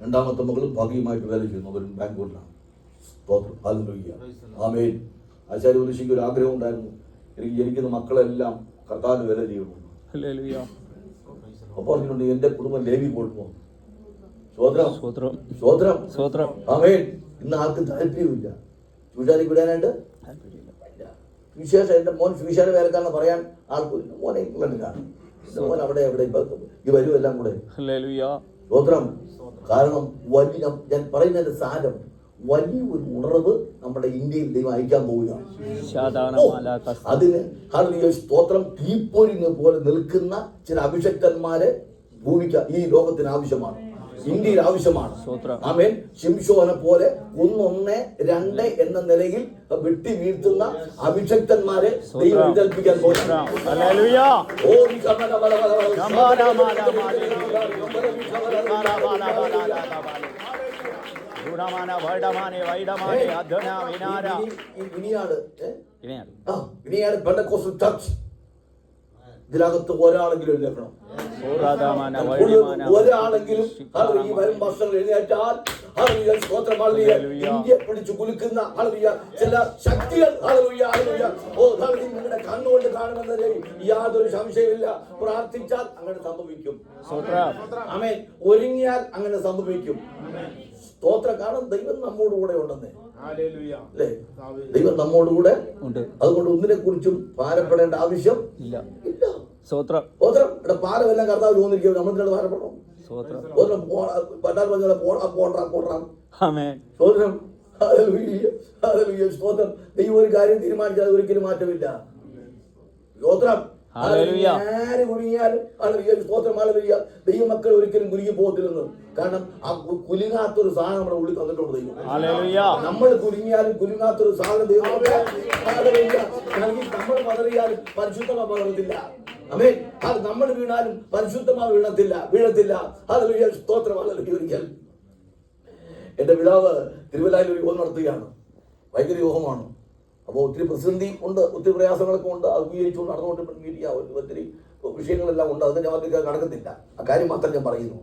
രണ്ടാമത്തെ മകളും ഭാഗ്യമായിട്ട് വേല ചെയ്യുന്നു, അവരും ബാംഗ്ലൂരിലാണ്. സ്തോത്രം, ഹല്ലേലൂയ, ആമേൻ. ആചാര്യ ഉപദേശിക്ക് ഒരു ആഗ്രഹം ഉണ്ടായിരുന്നു, എനിക്ക് ജനിക്കുന്ന മക്കളെല്ലാം കർത്താവിന് വേല ചെയ്യണം. അപ്പോൾ പറഞ്ഞിട്ടുണ്ട്, എന്റെ കുടുംബം ലേവി കൊടുക്കുമോ? സ്വോത്രം, ആമേൻ. ഇന്ന് ആർക്കും താല്പര്യമില്ല സുവിശേഷം വിടാനായിട്ട്. സുവിശേഷം എന്റെ മോൻ സുവിശേഷ വേലക്കാരെന്ന് പറയാൻ ആൾക്കില്ല. മോനെ ഇംഗ്ലണ്ടിലാണ്, മോൻ അവിടെ എവിടെ ഈ വരും എല്ലാം കൂടെ. സ്വോത്രം. കാരണം വലിയ, ഞാൻ പറയുന്നതിന്റെ സാരം, വലിയ ഒരു ഉണർവ് നമ്മുടെ ഇന്ത്യയിൽ ദൈവം അയക്കാൻ പോവുകയാണ്. അതിന് സ്തോത്രം, തീപ്പൊരിന് പോലെ നിൽക്കുന്ന ചില അഭിഷക്തന്മാരെ ഭൂമിക്ക് ഈ ലോകത്തിന് ആവശ്യമാണ്, ഇന്ത്യയിൽ ആവശ്യമാണ്. ആമേൻ. ശിംശോനെ പോലെ 1, 2 എന്ന നിലയിൽ വെട്ടി വീഴ്ത്തുന്ന അഭിഷക്തന്മാരെ ദൈവം വിജയിപ്പിക്കാൻ പോകുന്നു. ഇതിനകത്ത് ഒരാളെങ്കിലും ലഭിക്കണം, ഒരാളെങ്കിലും ഈ വരും വർഷങ്ങൾ എഴുന്നേറ്റാൽ ഇന്ത്യ പിടിച്ചു കുലുക്കുന്ന ചില ശക്തികൾ നിങ്ങളുടെ കണ്ണുകൊണ്ട് കാണുമെന്നത് യാതൊരു സംശയമില്ല. പ്രാർത്ഥിച്ചാൽ അങ്ങനെ സംഭവിക്കും. ആമേൻ. ഒരുങ്ങിയാൽ അങ്ങനെ സംഭവിക്കും. സ്തോത്ര. കാരണം ദൈവം നമ്മോട് കൂടെ ഉണ്ടെന്നേ, അല്ലേ? ദൈവം നമ്മോടുകൂടെ ഉണ്ട്. അതുകൊണ്ട് ഒന്നിനെ കുറിച്ചും ഭാരപ്പെടേണ്ട ആവശ്യം ഇല്ല. പാലമെല്ലാം കർത്താവ് തോന്നിരിക്കും, നമ്മൾ ഭാരപ്പെടണം. ദൈവം ഒരു കാര്യം തീരുമാനിച്ചാൽ ഒരിക്കലും മാറ്റമില്ല. സ്തോത്രം. ദൈവമക്കൾ ഒരിക്കലും കുലുങ്ങി പോകത്തില്ലെന്ന്. കാരണം ആ കുലുങ്ങാത്തൊരു സാധനം നമ്മുടെ ഉള്ളിൽ തന്നിട്ടുണ്ട് ദൈവം. നമ്മൾ കുലുങ്ങിയാലും കുലുങ്ങാത്തൊരു സാധനം ദൈവം നമ്മൾ പതറിയാലും പരിശുദ്ധമാ പതറത്തില്ല. ആമേൻ. അത് നമ്മൾ വീണാലും പരിശുദ്ധമാ വീഴത്തില്ല. ഹല്ലേലൂയ, സ്തോത്രം, ഹല്ലേലൂയ. ഒരിക്കൽ എന്റെ പിതാവ് തിരുവല്ലയിൽ ഒരു യോഗം നടത്തുകയാണ്. ഭയങ്കര യോഗമാണ്. അപ്പോൾ ഒത്തിരി പ്രതിസന്ധി ഉണ്ട്, ഒത്തിരി പ്രയാസങ്ങളൊക്കെ ഉണ്ട്. അത് ഉപയോഗിച്ചുകൊണ്ട് നടന്നുകൊണ്ടിരിക്കുക, ഒത്തിരി വിഷയങ്ങളെല്ലാം ഉണ്ട്. അതിന് ഞാൻ നടക്കത്തില്ല. ആ കാര്യം മാത്രം ഞാൻ പറയുന്നു.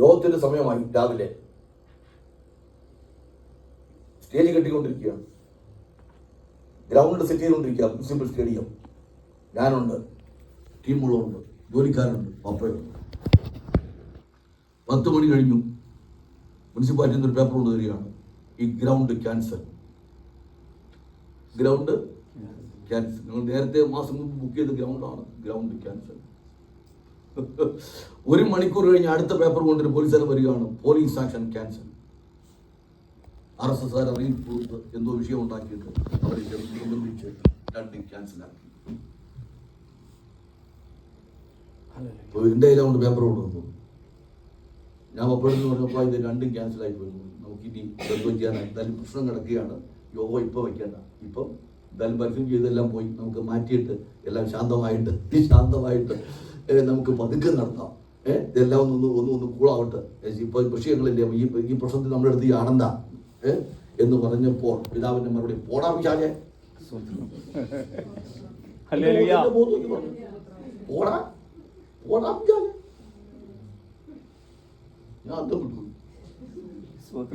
യോഗത്തിന്റെ സമയമായി. രാവിലെ സ്റ്റേജ് കെട്ടിക്കൊണ്ടിരിക്കുകയാണ്, ഗ്രൗണ്ട് സെറ്റ് ചെയ്തുകൊണ്ടിരിക്കുക, മുനിസിപ്പൽ സ്റ്റേഡിയം. ഞാനുണ്ട്, ടീമുകളുണ്ട്, ജോലിക്കാരുണ്ട്, പപ്പയുണ്ട്. 10 മണി കഴിഞ്ഞു. മുനിസിപ്പാലിറ്റിയിൽ നിന്ന് ഒരു പേപ്പർ കൊണ്ട് തരികയാണ്, ഈ ഗ്രൗണ്ട് ക്യാൻസൽ. നിങ്ങൾ നേരത്തെ മാസം മുമ്പ് ബുക്ക് ചെയ്ത ഗ്രൗണ്ടാണ്, ഗ്രൗണ്ട് ക്യാൻസൽ. 1 മണിക്കൂർ കഴിഞ്ഞ് അടുത്ത പേപ്പർ കൊണ്ടൊരു പോലീസുകാരൻ വരികയാണ്, പോലീസ് ആക്ഷൻ ക്യാൻസൽ. RSS അറിയിപ്പ് കൊടുത്ത് എന്തോ വിഷയം ഉണ്ടാക്കിയിട്ട് അവരെ നിർമ്മിച്ച് 2 ക്യാൻസലാക്കി. എൻ്റെ കയ്യിലാവുണ്ട് പേപ്പർ കൊണ്ടുവന്നു. ഞാൻ അപ്പോഴെന്ന് പറഞ്ഞപ്പോൾ ഇത് 2 ക്യാൻസലായി പോയി. നമുക്കിനി ചെയ്യാൻ എന്തായാലും പ്രശ്നം കിടക്കുകയാണ്, യോഗ ഇപ്പം വയ്ക്കേണ്ട, ഇപ്പം എന്തായാലും പരസ്യം ചെയ്തെല്ലാം പോയി, നമുക്ക് മാറ്റിയിട്ട് എല്ലാം ശാന്തമായിട്ട് നമുക്ക് പതുക്കെ നടത്താം. ഇതെല്ലാം ഒന്ന് കൂളാവട്ടെ. ഇപ്പോൾ വിഷയങ്ങളില്ലേ, ഈ പ്രശ്നത്തിൽ നമ്മുടെ അടുത്ത് ഈ ആനന്ദ എന്ന് പറഞ്ഞപ്പോൾ പിതാവിന്റെ മറുപടി, പോടാ വിചാരെ, പോടാ ഞാൻ അർത്ഥം വിട്ടു.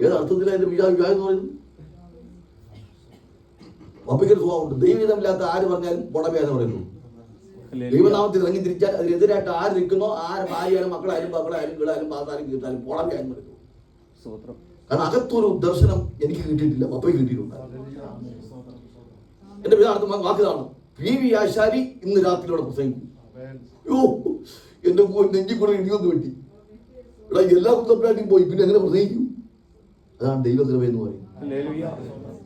ഏതർത്ഥത്തിലായാലും വിചാരം പറയുന്നു. പപ്പിക്കൊരു സ്വഭാവമുണ്ട്, ദൈവമില്ലാത്ത ആര് പറഞ്ഞാലും പുടമേന്ന് പറയുന്നു. ദൈവനാമത്തിൽ ഇറങ്ങി തിരിച്ചാൽ അതിനെതിരായിട്ട് ആര് നിൽക്കുന്നോ, ആര് ഭാര്യയായാലും മക്കളായാലും മക്കളായാലും വീടായാലും പാതാലും കീർത്താലും പുടമേന്ന് പറയുന്നു. കാരണം അകത്തൊരു ദർശനം എനിക്ക് കിട്ടിയിട്ടില്ല, പപ്പയ്ക്ക് കിട്ടിയിട്ടുണ്ട്. എന്റെ പിതാർത്ഥം വാക്കിതാണ്, PV ആശാരി ഇന്ന് രാത്രിയോടെ പ്രസംഗിക്കും. എന്റെ നെഞ്ചി കൂടെ ഇടിയൊന്ന് വെട്ടി, ഇവിടെ എല്ലാ കുത്തപ്പായിട്ടും പോയി, പിന്നെ എങ്ങനെ പ്രസംഗിക്കും? അതാണ് ദൈവകൃപ എന്ന് പറയും.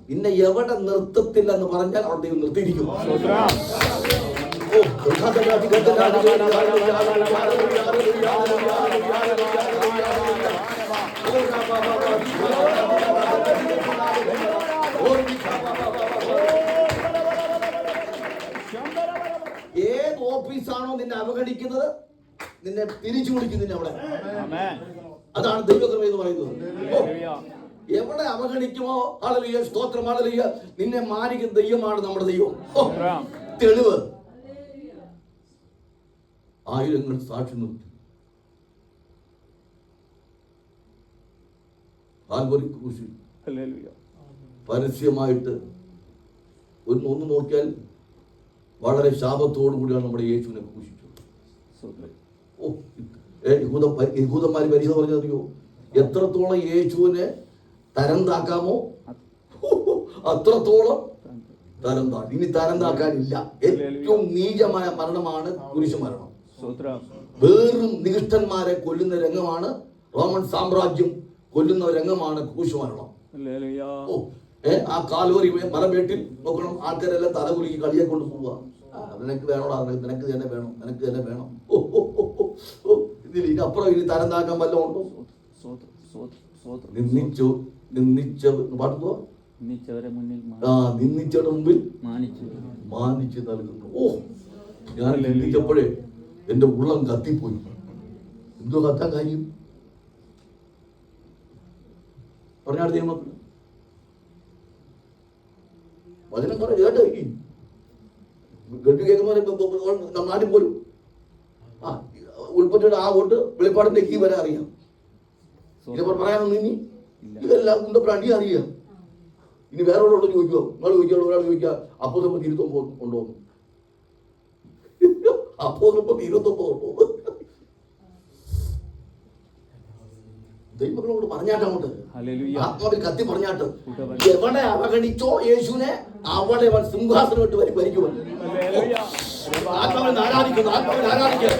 പിന്നെ എവിടെ നിർത്തത്തില്ല എന്ന് പറഞ്ഞാൽ അവിടെ ദൈവം നിർത്തിയിരിക്കും. ഏത് ഓഫീസാണോ നിന്നെ അവഗണിക്കുന്നത്, നിന്നെ തിരിച്ചു വിളിക്കും നിന്നെ അവിടെ. അതാണ് ദൈവകൃപ എന്ന് പറയുന്നത്. എവിടെ അവഗണിക്കുമോ, ഹല്ലേലൂയ, സ്തോത്രം, ഹല്ലേലൂയ, നിന്നെ മാനിക്കുന്ന ദൈവമാണ് നമ്മുടെ ദൈവം. തെളിവ് 1000 സാക്ഷി നിർത്തി. കാൽവരി ക്രൂശിൽ പരസ്യമായിട്ട് ഒന്ന് നോക്കിയാൽ വളരെ ശാപത്തോടു കൂടിയാണ് നമ്മുടെ യേശുവിനെ ക്രൂശിച്ചത്. യഹൂദന്മാർ പരിശോധന പറഞ്ഞറിയോ, എത്രത്തോളം യേശുവിനെ തരം താക്കാമോ അത്രത്തോളം തരം താക്കി. ഇനി തരം താക്കാനില്ല. ഏറ്റവും നീചമായ മരണമാണ് കുരിശു മരണം. വേറും നികൃഷ്ടന്മാരെ കൊല്ലുന്ന രംഗമാണ്, റോമൻ സാമ്രാജ്യം കൊല്ലുന്ന രംഗമാണ് ക്രൂശു മരണം. ആ കാൽവരി മലമേട്ടിൽ നോക്കണം, ആൾക്കാരെല്ലാം തലകുലുക്കി കളിയെ കൊണ്ട് പോവുക. നിനക്ക് വേണോടാ, നിനക്ക് തന്നെ വേണം, നിനക്ക് തന്നെ വേണം. ഇതിനപ്പുറം ഇനി തരം താക്കാൻ വല്ലതും ഉണ്ടോ? നിന്ദിച്ചവരുടെ മുമ്പിൽ മാനിച്ച് നൽകുന്നു. ഞാൻ ചിന്തിച്ചപ്പോഴേ എന്റെ ഉള്ളം കത്തിപ്പോയി. എന്തോ കത്താൻ കാര്യം പറഞ്ഞാൽ നിയമത്തിൽ വചനം കുറെ കേട്ടോ കേട്ട് കേൾക്കുമ്പോൾ നാട്ടിൽ പോലും ഉൾപ്പെട്ടിട്ട് ആ വോട്ട് വെളിപ്പാടിന്റെ ഈ വരെ അറിയാം. ഇതിപ്പോൾ പറയാനൊന്നും ഇനി ഇതെല്ലാം കൊണ്ടപ്പോൾ അടി അറിയാം. ഇനി വേറെ ഒരാളോട് ചോദിക്കുമോ? നിങ്ങൾ ചോദിക്കാതെ ഒരാൾ ചോദിക്കുക, അപ്പോൾ 29 കൊണ്ടുപോകുന്നു, അപ്പോൾ 29 കൊണ്ടുപോകും. ദൈവങ്ങളോട് പറഞ്ഞാട്ടങ്ങോട്ട് ആത്മാവിൽ കത്തി പറഞ്ഞാട്ട്, എവിടെ അവഗണിച്ചോ യേശുവിനെ അവിടെ അവൻ സിംഹാസനം ഇട്ട് ഭരിക്കുവൻ. ആത്മാവിൽ ആരാധിക്കുന്നു, ആത്മാവിൽ ആരാധിക്കുക.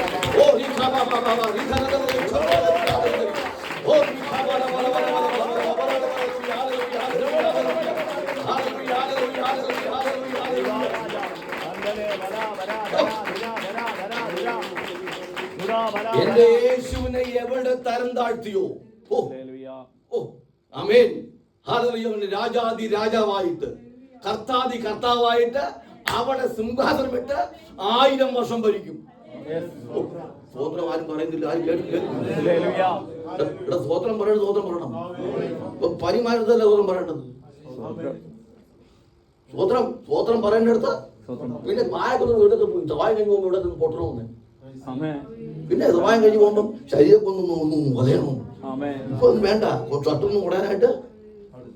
എന്റെ യേശുവിനെ എവിടെ തരം താഴ്ത്തിയോ, ആമേൻ, ഹല്ലേലൂയ, രാജാതി രാജാവായിട്ട് കർത്താതി കർത്താവായിട്ട് അവിടെ സിംഹാസനം ഇട്ട് 1000 വർഷം ഭരിക്കും. സ്വോത്രം ആരും പറയുന്നില്ല, ആരും കേട്ടില്ല. സ്വോത്രം പറയണത്, സ്വോത്രം പറയണം. പരിമാരത്തല്ല സ്വോത്രം പറയേണ്ടത്. സ്വോത്രം പറയേണ്ടടുത്ത് പിന്നെ വായക്കൊന്നും വീട്ടിൽ പോയി സവായം കഴിഞ്ഞ് പോകുമ്പോൾ ഇവിടെ നിന്ന് പൊട്ടണമെന്ന്, പിന്നെ സവായം കഴിഞ്ഞ് പോകുമ്പം ശരീരക്കൊന്നും ഒന്നും വലയണം. ഇപ്പൊ ഒന്നും വേണ്ട, ചട്ടൊന്നും ഓടാനായിട്ട്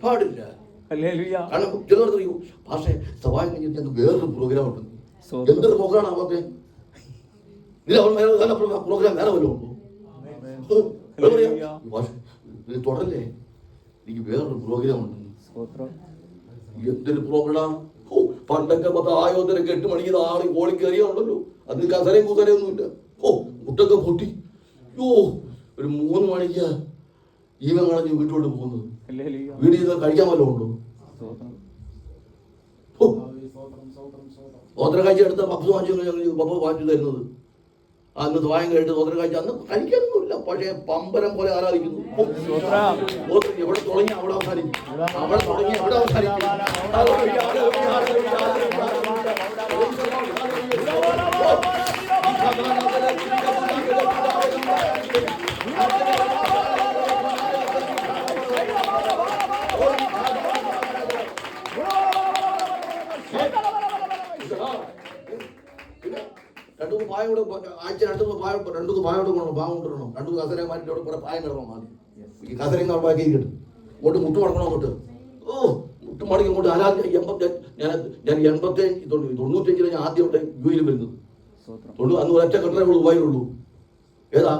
പാടില്ല. കാരണം ചിലർക്ക് അറിയൂ, പക്ഷേ സവായം കഴിഞ്ഞിട്ട് ഞങ്ങൾക്ക് വേറൊരു പ്രോഗ്രാം ഉണ്ട്. എന്തൊരു പ്രോഗ്രാം ആവാത്തെ? ഇത് അവൻ പ്രോഗ്രാം വേറെ വല്ലതും ഉണ്ടോ? തുടരല്ലേ, എനിക്ക് വേറൊരു പ്രോഗ്രാം ഉണ്ട്. എന്തൊരു പ്രോഗ്രാം? പണ്ടൊക്കെ 10 8 മണിക്ക് ആള് ഓളി കയറിയുണ്ടല്ലോ, അതിന് കസരയും കുസരയൊന്നുമില്ല. മുട്ടൊക്കെ പൊട്ടി. ഒരു 3 മണിക്ക് ജീവൻ കളഞ്ഞ് വീട്ടിലോട്ട് പോകുന്നത്. വീട് ചെയ്താൽ കഴിക്കാൻ വല്ലതും ഉണ്ടോ? സ്വോത്രം കാഴ്ച എടുത്ത പപ്സ് വാങ്ങിച്ചു പപ്പ വാങ്ങിച്ചു തരുന്നത്. അന്ന് സ്വായം കഴിഞ്ഞിട്ട് സ്വോത്രം കാഴ്ച അന്ന് കഴിക്കാനൊന്നുമില്ല, പക്ഷേ പമ്പരം പോലെ ആരാധിക്കുന്നു. എവിടെ തുടങ്ങി അവിടെ അവസാനിക്കും, അവിടെ തുടങ്ങി എവിടെ അവസാനിക്കും. രണ്ടു പായോട് ആഴ്ച 2 പായോട് കൊണ്ടു പാവം കൊണ്ടിടണം. 2 കസരമാരുടെ കൂടെ പായം കിടണം. ആദ്യം ഈ കസരയും ബാക്കി കിട്ടും. അങ്ങോട്ട് മുട്ട് മടക്കണം. അങ്ങോട്ട് മുട്ട് മടങ്ങി അങ്ങോട്ട് ആരാധിക്കാൻ. ഞാൻ 95 ഞാൻ ആദ്യം ഇവിടെ യുയിൽ വരുന്നത്. അന്ന് ഒരൊറ്റ കെട്ടറേ ഉള്ളൂ, ദുബായിലുള്ളൂ. ഏതാ?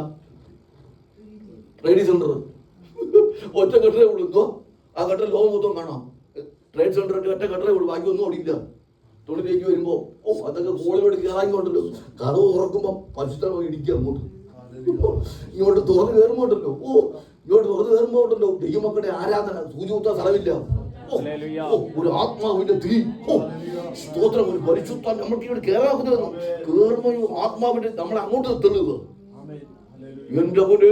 Trading centre. ഒറ്റ കെട്ടറേ ഉള്ളൂ. എന്തോ ആ കെട്ടറ ലോകം മൊത്തം കാണാം. ട്രേഡ് സെന്ററിന്റെ ഒറ്റ കെട്ടറേ ഉള്ളൂ, ബാക്കി ഒന്നും അവിടെ ഇല്ല. തൊഴിലേക്ക് വരുമ്പോ അതൊക്കെ കോളിനോട് കയറാങ്ങോട്ടല്ലോ. കഥ തുറക്കുമ്പോ പരിശുദ്ധമായി ഇടിക്കുക അങ്ങോട്ട്. ഇങ്ങോട്ട് തുറന്ന് കയറുമ്പോണ്ടല്ലോ, ഇങ്ങോട്ട് തുറന്ന് കയറുമ്പോണ്ടല്ലോ ദൈവമക്കളുടെ ആരാധന സൂചികുത്താൻ സ്ഥലമില്ല. ഒരു ആത്മാവിന്റെ തീ, സ്തോത്രം, ഒരു പരിശുദ്ധ നമുക്ക് ഇവിടെ കയറാക്കുന്നത് കയറുമ്പോ ആത്മാവിന്റെ നമ്മളെ അങ്ങോട്ട് തെള്ളുക. എന്റെ പോലെ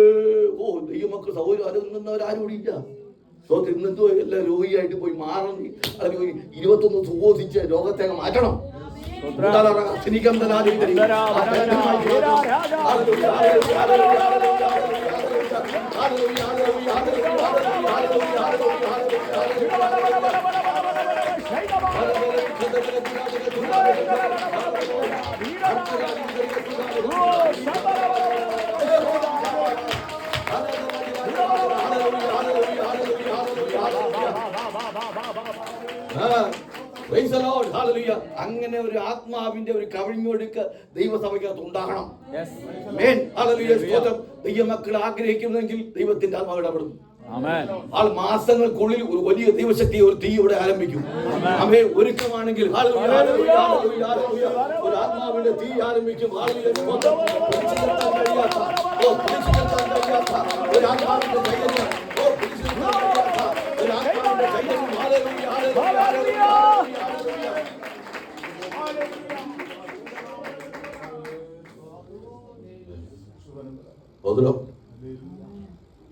ദൈവമക്കൾ സൗകര്യം അറിയുന്നവരാരും ഇവിടെ ഇല്ല. ഇന്നെന്തോ എല്ലാം രോഗിയായിട്ട് പോയി മാറണം. 21 സുഖോസിച്ച് രോഗത്തെ മാറ്റണം. ഹല്ലേലൂയ. അങ്ങനെ ഒരു ആത്മാവിന്റെ ഒരു കവിഞ്ഞൊഴുക്ക് ദൈവസഭയ്ക്കകത്ത് ഉണ്ടാകണം. ഹല്ലേലൂയ. സ്തോത്രം. ദൈവമക്കൾ ആഗ്രഹിക്കുന്നെങ്കിൽ ദൈവത്തിന്റെ ആത്മാവ് ഇടപെടും. ആൾ മാസങ്ങൾക്കുള്ളിൽ ഒരു വലിയ ദൈവശക്തി, ഒരു തീ ഇവിടെ ആരംഭിക്കും. അവയെ ഒരുക്കമാണെങ്കിൽ ഒരു ആത്മാവിന്റെ തീ ആരംഭിക്കും.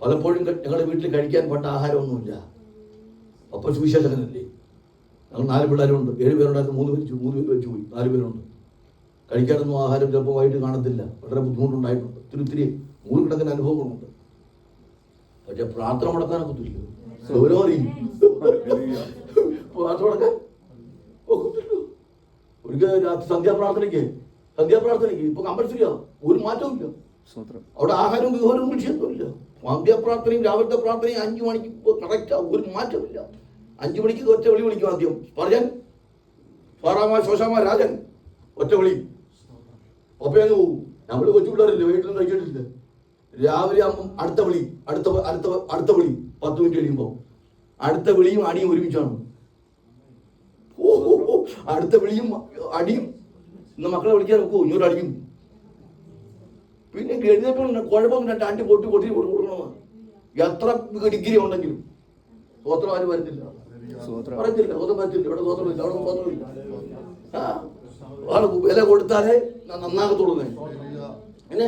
പലപ്പോഴും ഞങ്ങളുടെ വീട്ടിൽ കഴിക്കാൻ പണ്ട ആഹാരമൊന്നുമില്ല. അപ്പൊ സുവിശേഷകനല്ലേ, ഞങ്ങൾ 4 പിള്ളേരുണ്ട്. 7 പേരുണ്ടായിരുന്നു, 3 പേര് വെച്ച് പോയി. 4 പേരുണ്ട്. കഴിക്കാനൊന്നും ആഹാരം ചിലപ്പോൾ വൈകിട്ട് കാണത്തില്ല. വളരെ ബുദ്ധിമുട്ടുണ്ടായിട്ടുണ്ട്. ഒത്തിരി നൂറുകണക്കിന് അനുഭവങ്ങളുണ്ട്. പക്ഷെ പ്രാർത്ഥന മുടക്കാനൊക്കത്തില്ല. ഓരോ പ്രാർത്ഥന മുടക്കാൻ ഒക്കത്തില്ല. ഒരിക്കൽ രാത്രി സന്ധ്യാപ്രാർത്ഥനയ്ക്ക് ഇപ്പൊ കമ്പൽസറിയാ, ഒരു മാറ്റവും ഇല്ല. അവിടെ ആഹാരവും വിഹോരവും വിഷയമൊന്നുമില്ല. സന്ധ്യാപ്രാർത്ഥനയും രാവിലത്തെ പ്രാർത്ഥനയും 5 മണിക്ക് കറക്റ്റാ, ഒരു മാറ്റമില്ല. 5 മണിക്ക് ഒറ്റ വിളി വിളിക്കും. ആദ്യം പറയാൻ സാറാമ ശോശാമ രാജൻ ഒറ്റ വിളി. ഒപ്പയങ്ങ് പോകും. നമ്മൾ കൊച്ചു പിള്ളേരില്ല, വീട്ടിലും കഴിച്ചിട്ടില്ല. രാവിലെ ആകുമ്പം അടുത്ത വിളി, അടുത്ത 10 മിനിറ്റ് കഴിയുമ്പോൾ അടുത്ത വിളിയും അടിയും ഒരുമിച്ചാണ്. അടുത്ത വിളിയും അടിയും. ഇന്ന് മക്കളെ വിളിക്കാൻ നോക്കൂ, ഇങ്ങോട്ട് അടിയും. പിന്നെ എഴുന്നേപ്പോൾ കുഴപ്പം 2 ആൻറ്റി പൊട്ടി കൊടുക്കണമെന്ന്. എത്ര ഡിഗ്രി ഉണ്ടെങ്കിലും സ്വോത്രം ആരും വരുന്നില്ല. പറഞ്ഞില്ല സ്വതം പറ്റില്ല. ഇവിടെ സ്വോത്രമില്ല, അവിടെ സ്വോത്രമില്ല. വില കൊടുത്താലേ നന്നാകത്തുള്ളൂ. പിന്നെ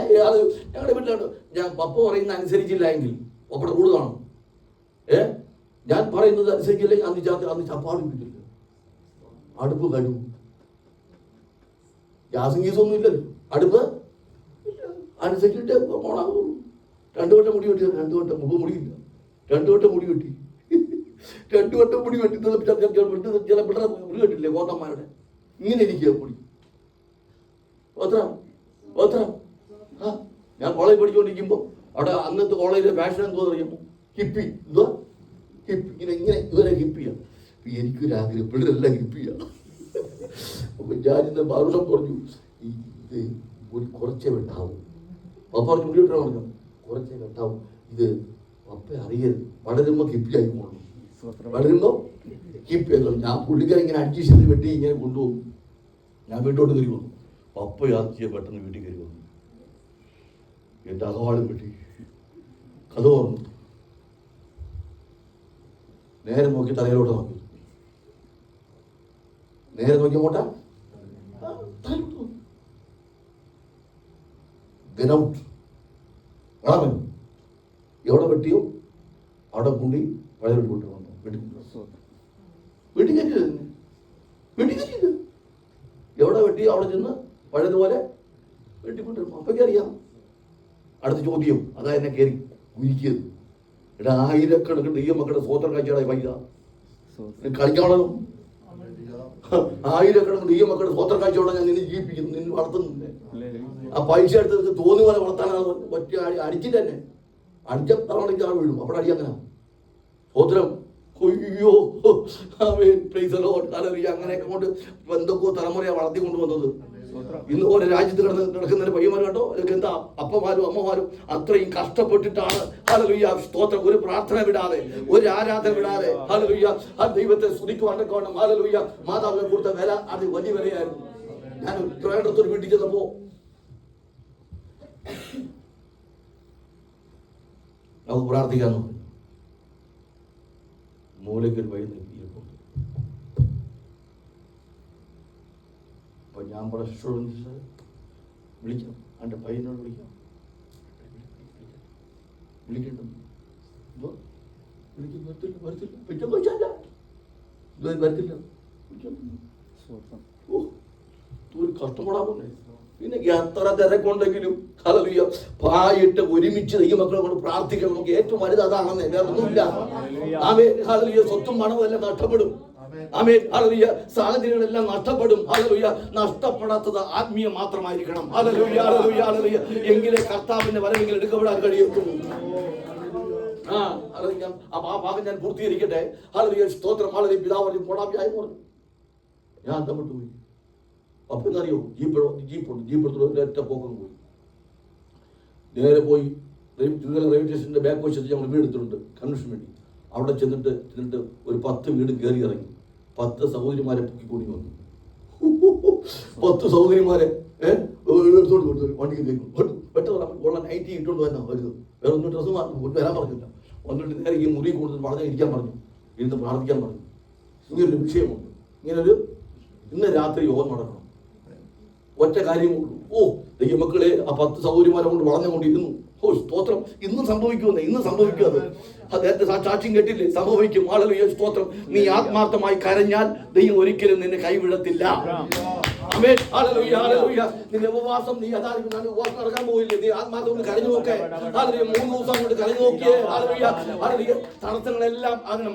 ഞങ്ങളുടെ വീട്ടിലോട്ട് ഞാൻ പപ്പ പറയുന്ന അനുസരിച്ചില്ല എങ്കിൽ ഒപ്പടെ കൂട് കാണും. ഞാൻ പറയുന്നത് അനുസരിച്ചില്ലെങ്കിൽ അന്ന് ചപ്പാടി കിട്ടില്ല. അടുപ്പ് കഴിവും. ഗ്യാസും ഗീസൊന്നും ഇല്ലല്ലോ. അടുപ്പ് അനുസരിച്ചിട്ട് ഓണാകുള്ളൂ. 2 വട്ടം മുടി വെട്ടി. 2 വട്ടം മുടിയില്ല. 2 വട്ടം മുടി വെട്ടി. 2 വട്ടം മുടി വെട്ടി. ചില പിള്ളേരെ മുടി കെട്ടില്ലേ കോത്തന്മാരുടെ, ഇങ്ങനെ ഇരിക്കുക മുടി. ഞാൻ കോളേജ് പഠിച്ചുകൊണ്ടിരിക്കുമ്പോൾ അവിടെ അന്നത്തെ കോളേജിലെ ഫാഷൻ എന്തോ അറിയുമ്പോൾ ഹിപ്പി, ഇങ്ങനെ ഇവരെ ഹിപ്പിയാണ്. എനിക്കൊരാഗ്രഹം പിള്ളേരെല്ലാം ഹിപ്പിയാണ്. അപ്പൊ ഞാനിന്ന് ബാറുഷം പറഞ്ഞു, ഇത് കുറച്ചേ വെട്ടാവും. പപ്പ പറഞ്ഞു മുടി വെട്ടാൻ പറഞ്ഞു, കുറച്ചേ വെട്ടാവും. ഇത് പപ്പ അറിയരുത്, വളരുമ്പോ ഹിപ്പിയായി പോകണം. വളരുമ്പോ ഹിപ്പിയായി. ഞാൻ പുള്ളിക്കാർ ഇങ്ങനെ അഡ്ജസ്റ്റ് വെട്ടി ഇങ്ങനെ കൊണ്ടുപോകും. ഞാൻ വീട്ടോട്ട് കയറി വന്നു. പപ്പ യാത്ര പെട്ടെന്ന് വീട്ടിൽ കയറി വന്നു. എന്റെ അകവാളും വെട്ടി കഥ ഓർന്നു. നേരെ നോക്കി തലയിലോട്ട് നോക്കി. നേരെ നോക്കി പോട്ടെ എവിടെ വെട്ടിയോ അവിടെ കൊണ്ടി വയറിൽ കൂട്ടി വന്നു. വീട്ടിൽ കയറ്റിയത് എവിടെ വെട്ടിയോ അവിടെ ചെന്ന് പഴയതുപോലെ വെട്ടിക്കൊണ്ടിരുന്നു. അപ്പൊക്കറിയാം അടുത്ത ചോദ്യം. അതാ എന്നെ കയറി കുരിക്കിയത്. ഇവിടെ 1000കണക്കിന് ദൈവമക്കളുടെ സ്വോത്രം കാഴ്ചയുടെ പൈസ കളിക്കാണല്ലോ. 1000കണക്കിന് ദൈവമക്കളുടെ സ്വോത്രം കാഴ്ചയോടെ ഞാൻ നിന്നെ ജീവിപ്പിക്കുന്നു, നിന്നെ വളർത്തുന്നില്ലേ. ആ പൈസ എടുത്ത് തോന്നി പോലെ വളർത്താനാണ്. ഒറ്റ അടിച്ചിട്ട് തന്നെ അടിച്ച തവണയ്ക്ക് ആൾ വീഴും. അവിടെ അടി അങ്ങനെ സ്വോത്രം. അയ്യോ അങ്ങനെയൊക്കെ കൊണ്ട് എന്തൊക്കെയോ തലമുറയെ വളർത്തി കൊണ്ടുവന്നത്. ഇന്ന് പോലെ രാജ്യത്ത് കിടക്കുന്ന പയ്യന്മാർ കണ്ടോ, അതൊക്കെ എന്താ അപ്പമാരും അമ്മമാരും അത്രയും കഷ്ടപ്പെട്ടിട്ടാണ് ഹല്ലേലൂയ സ്തോത്രം. ഒരു പ്രാർത്ഥന വിടാതെ, ഒരു ആരാധന വിടാതെ ഹല്ലേലൂയ ആ ദൈവത്തെ സ്തുതിക്കുവാനൊക്കെ വേണം. ഹല്ലേലൂയ മാതാവിനെ കൊടുത്ത വില അത് വലിയ വിലയായിരുന്നു. ഞാൻ ഉത്തരവാദിത്വത്തിൽ വീട്ടിൽ ചെന്നപ്പോ നമുക്ക് പ്രാർത്ഥിക്കാന്ന് പറഞ്ഞു. മൂലയ്ക്കൊരു വഴി നിർത്തിയപ്പോൾ അപ്പൊ ഞാൻ വിളിക്കണം. എൻ്റെ പയ്യനോട് വിളിക്കണം. ഒരു കഷ്ടപ്പെടാൻ. പിന്നെ എത്ര തിരക്കുണ്ടെങ്കിലും ഹല്ലേലൂയ പായിട്ട് ഒരുമിച്ച് ഈ മക്കളെ കൊണ്ട് പ്രാർത്ഥിക്കണം. നമുക്ക് ഏറ്റവും വലുത് അതാണെന്ന് വേറെ ഒന്നുമില്ല. ആമേൻ ഹല്ലേലൂയ. സ്വത്തും പണവും എല്ലാം നഷ്ടപ്പെടും. ആമേൻ ഹല്ലേലൂയ. സാഹചര്യങ്ങളെല്ലാം നഷ്ടപ്പെടും. ഹല്ലേലൂയ. നഷ്ടപ്പെടാത്തത് ആത്മീയം മാത്രമായിരിക്കണം. ഹല്ലേലൂയ ഹല്ലേലൂയ ഹല്ലേലൂയ. എങ്കിലേ കർത്താവിന്റെ വരവെങ്കിൽ എടുക്കപ്പെടാൻ കഴിയത്തുള്ളൂ. ആ ഭാഗം ഞാൻ പൂർത്തീകരിക്കട്ടെ. ഹല്ലേലൂയ സ്തോത്രം. ഹല്ലേലൂയ. പിതാവ് പോടാ വ്യായം പറഞ്ഞു. ഞാൻ അന്തപ്പെട്ട് പോയി. അപ്പം എന്നറിയോ, ജീപ്പെടുത്തു ഒരൊറ്റ പോക്കം പോയി. നേരെ പോയി റെയിൽവേ സ്റ്റേഷൻ്റെ ബാക്ക് വശത്ത് ഞങ്ങൾ വീട് എടുത്തിട്ടുണ്ട് കൺവെൻഷൻ വേണ്ടി. അവിടെ ചെന്നിട്ട് ഒരു 10 വീട് കയറി ഇറങ്ങി. 10 സഹോദരിമാരെ പൊക്കിക്കൂടി വന്നു. 10 സഹോദരിമാരെ എടുത്തോണ്ട് കൊടുത്തു വണ്ടിക്ക് കേൾക്കും. പെട്ടെന്ന് നൈറ്റി ഇട്ടുകൊണ്ട് വന്നോ വരുന്നു. വേറെ ഒന്നും ഡ്രസ്സ് വരാൻ പറഞ്ഞില്ല. വന്നിട്ട് നേരെ ഈ മുറി കൊടുത്തിട്ട് വളരെ ഇരിക്കാൻ പറഞ്ഞു, ഇരുന്ന് പ്രാർത്ഥിക്കാൻ പറഞ്ഞു. ഇങ്ങനൊരു വിഷയമുണ്ട്, ഇങ്ങനൊരു ഇന്ന് രാത്രി യോഗം നടക്കണം. ഒറ്റ കാര്യമുള്ളൂ. ദൈവമക്കളെ, ആ 10 സഹോദരിമാരെ കൊണ്ട് വളഞ്ഞുകൊണ്ടിരുന്നു. സ്തോത്രം. ഇന്നും സംഭവിക്കുന്നത് അദ്ദേഹത്തെ സാക്ഷ്യം കേട്ടില്ലേ? സംഭവിക്കും. ഹല്ലേലൂയ, സ്തോത്രം. നീ ആത്മാർത്ഥമായി കരഞ്ഞാൽ ദൈവം ഒരിക്കലും നിന്നെ കൈവിടത്തില്ല. ആമേൻ. Hallelujah, hallelujah. നിന്റെ ഉപവാസം നീ ഉപവാസം നടക്കാൻ പോയില്ലേ? നീ ആത്മാർത്ഥം കൊണ്ട് കരഞ്ഞു നോക്കേ. ഹല്ലേലൂയ, 3 ദിവസം കൊണ്ട് കരഞ്ഞു നോക്കിയേ. ഹല്ലേലൂയ, ഹല്ലേലൂയ. തടസ്സങ്ങളെല്ലാം അങ്ങനെ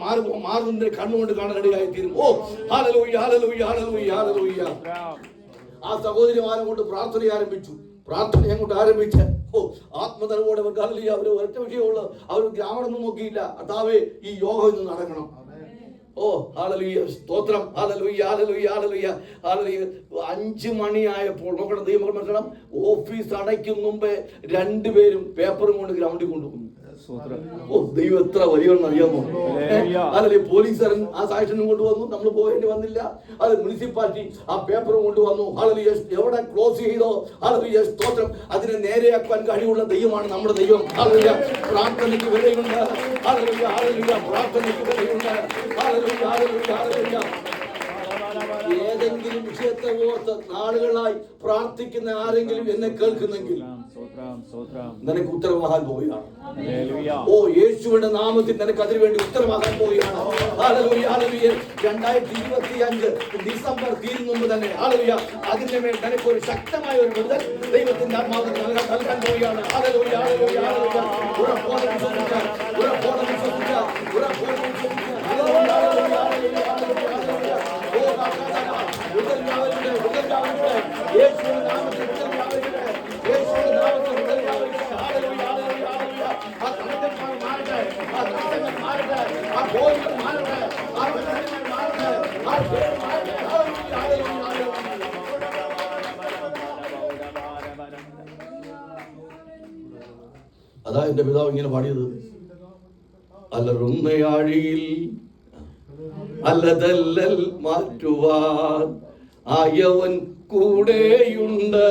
മാറുന്നതിന്റെ കണ്ണുകൊണ്ട് കാണാനിടയായി തീരും. ഹല്ലേലൂയ, ഹല്ലേലൂയ, ഹല്ലേലൂയ, ഹല്ലേലൂയ. ആ സഹോദരിമാരെ കൊണ്ട് പ്രാർത്ഥന ആരംഭിച്ചു. പ്രാർത്ഥന അങ്ങോട്ട് ആരംഭിച്ച് ആത്മതലവോടെ അവർ ഒരൊറ്റ വിഷയമുള്ള അവർ ഗ്രാമമൊന്നും നോക്കിയില്ല. കർത്താവേ, ഈ യോഗം ഇന്ന് നടക്കണം. ഹല്ലേലൂയ, സ്തോത്രം. ഹല്ലേലൂയ, ഹല്ലേലൂയ, ഹല്ലേലൂയ, ഹല്ലേലൂയ. 5 മണിയായപ്പോൾ നോക്കണം, ദൈവം മനസ്സിലാക്കണം, ഓഫീസ് അടയ്ക്കും മുമ്പേ 2 പേരും പേപ്പറും കൊണ്ട് ഗ്രൗണ്ടിൽ കൊണ്ടുപോകുന്നു. ദൈവം എത്ര വലിയെന്ന് അറിയാമോ? അതല്ലേ പോലീസുകാരൻ ആ സാക്ഷനും കൊണ്ടുവന്നു, നമ്മൾ പോകേണ്ടി വന്നില്ല. അത് മുനിസിപ്പാലിറ്റി ആ പേപ്പറും കൊണ്ടുവന്നു. ഹല്ലേലൂയ, എവിടെ ക്ലോസ് ചെയ്തോ? ഹല്ലേലൂയ, സ്തോത്രം. അതിനെ നേരെയാക്കാൻ കഴിവുള്ള ദൈവമാണ് നമ്മുടെ ദൈവം. ഹല്ലേലൂയ, പ്രാർത്ഥനയ്ക്ക് വിലയുണ്ട്. ഹല്ലേലൂയ, ഹല്ലേലൂയ, പ്രാർത്ഥനയ്ക്ക് വിലയുണ്ട്. ഹല്ലേലൂയ, ഹല്ലേലൂയ, ഹല്ലേലൂയ. ഏതെങ്കിലും വിഷയത്തെ ഓർത്ത് നാളുകളായി പ്രാർത്ഥിക്കുന്ന ആരെങ്കിലും എന്നെ കേൾക്കുന്നെങ്കിൽ നിനക്ക് ഉത്തരവാകാൻ പോവുകയാണ്. യേശുവിന്റെ നാമത്തിൽ നിനക്ക് അതിനുവേണ്ടി ഉത്തരവാകാൻ പോവുകയാണ്. Hallelujah, hallelujah. 2025 ഡിസംബർ തീരുന്ന മുമ്പ് തന്നെ ഹല്ലേലൂയ അതിന്റെ മേൽ നിനക്ക് ഒരു ശക്തമായ ഒരു വിടുതൽ ദൈവത്തിന്റെ ആത്മാവിൽ നൽകാൻ പോവുകയാണ്. ഹല്ലേലൂയ, ഹല്ലേലൂയ, ഹല്ലേലൂയ. ഉറപ്പോടെ വിശ്വസിക്കുക, ഉറപ്പോടെ വിശ്വസിക്കുക, ഉറപ്പോടെ വിശ്വസിക്കുക. ഹല്ലേലൂയ, ഹല്ലേലൂയ, ഹല്ലേലൂയ, ഹല്ലേലൂയ. യേശുവിന്റെ നാമത്തിൽ ഉത്തരവാദികളെ, യേശുവിന്റെ നാമത്തിൽ ഉത്തരവാദികളെ. ഹല്ലേലൂയ, ഹല്ലേലൂയ, ഹല്ലേലൂയ. ആ തടസ്സങ്ങൾ മാറട്ടെ, ആ തടസ്സങ്ങൾ മാറട്ടെ, ആ ബോധങ്ങൾ മാറട്ടെ, ആ പ്രശ്നങ്ങൾ മാറട്ടെ, ആ പേര് മാറട്ടെ. ഹല്ലേലൂയ, ഹല്ലേലൂയ, ഹല്ലേലൂയ. അതാ എന്റെ പിതാവ് ഇങ്ങനെ പാടിയത്. അലറുന്നയാഴിയിൽ അലതല്ലൽ മാറ്റുവാൻ ആയവൻ കൂടെയുണ്ട്.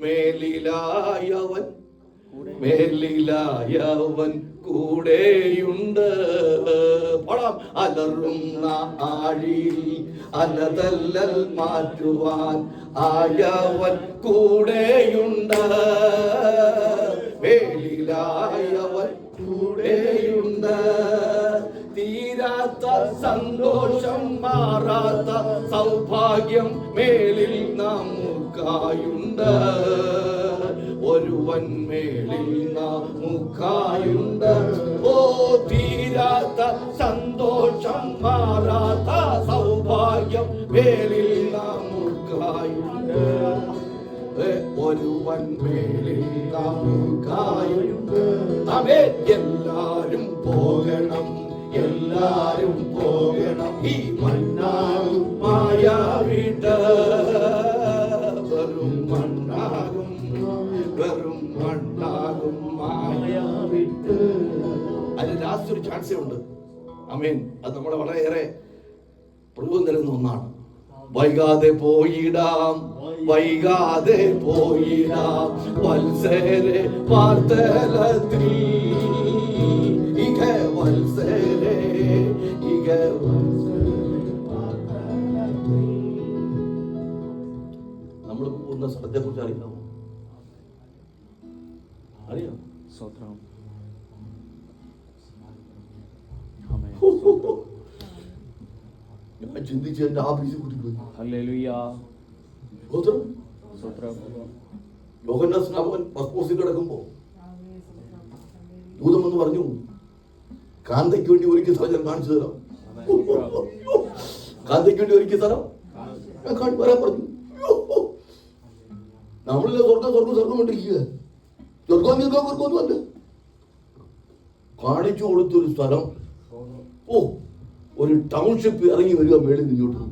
മേലിലായവൻ കൂടെയുണ്ട്. പണം അലറുന്ന ആഴിയിൽ അലതല്ലൽ മാറ്റുവാൻ ആയവൻ കൂടെയുണ്ട്. മേലിലായവൻ കൂടെയുണ്ട്. തീരാത്ത സന്തോഷം, മാറാത്ത സൗഭാഗ്യം മേലിൽ നമുക്കായുണ്ട്. ഒരുവൻ മേലിൽ നമുക്കായുണ്ട്. തീരാത്ത സന്തോഷം, മാറാത്ത സൗഭാഗ്യം മേലിൽ നമുക്കായുണ്ട്. ഒരുവൻ മേലിൽ നമുക്കായുണ്ട്. അവേ എല്ലാരും പോകണം, എല്ലാരും പോകണം. ഈ മണ്ണാകും മായാവിട്ട് വെറും മണ്ണാകും, വെറും മണ്ണാകും മായാവിട്ട്. അതിന് ലാസ്റ്റ് ഒരു ചാൻസേ ഉണ്ട്. ആമേൻ. അത് നമ്മളെ വളരെയേറെ പ്രഭുത്വം തരുന്ന ഒന്നാണ്. വൈകാതെ പോയിടാം, വൈകാതെ പോയിടാം വത്സരെ പാർത്തലത്തിൽ. ഇക വത്സരെ, ഇക നമ്മൾ പോകുന്ന സ്ഥലത്തെ കുറിച്ച് അറിയാമോ? അറിയാം. ഞാൻ ചിന്തിച്ച് എന്റെ ആഫീസിൽ കൂട്ടിപ്പോയി. യോഹന്നാൻ സ്നാപകൻ പസ്പോസിൽ കിടക്കുമ്പോ ദൂതം എന്ന് പറഞ്ഞു, കാന്തയ്ക്ക് വേണ്ടി ഒരുക്കിയ സ്ഥലം ഞാൻ കാണിച്ചു തരാം. കാന്തയ്ക്ക് വേണ്ടി ഒരുക്കിയ സ്ഥലം ഞാൻ വരാൻ പറഞ്ഞു. നമ്മളിലെ സ്വർഗം കൊണ്ടിരിക്കുക. സ്വർഗം അല്ല, കാണിച്ചു കൊടുത്തൊരു സ്ഥലം. ഒരു ടൗൺഷിപ്പ് ഇറങ്ങി വരിക മേളിൽ നിന്നോട്ട്.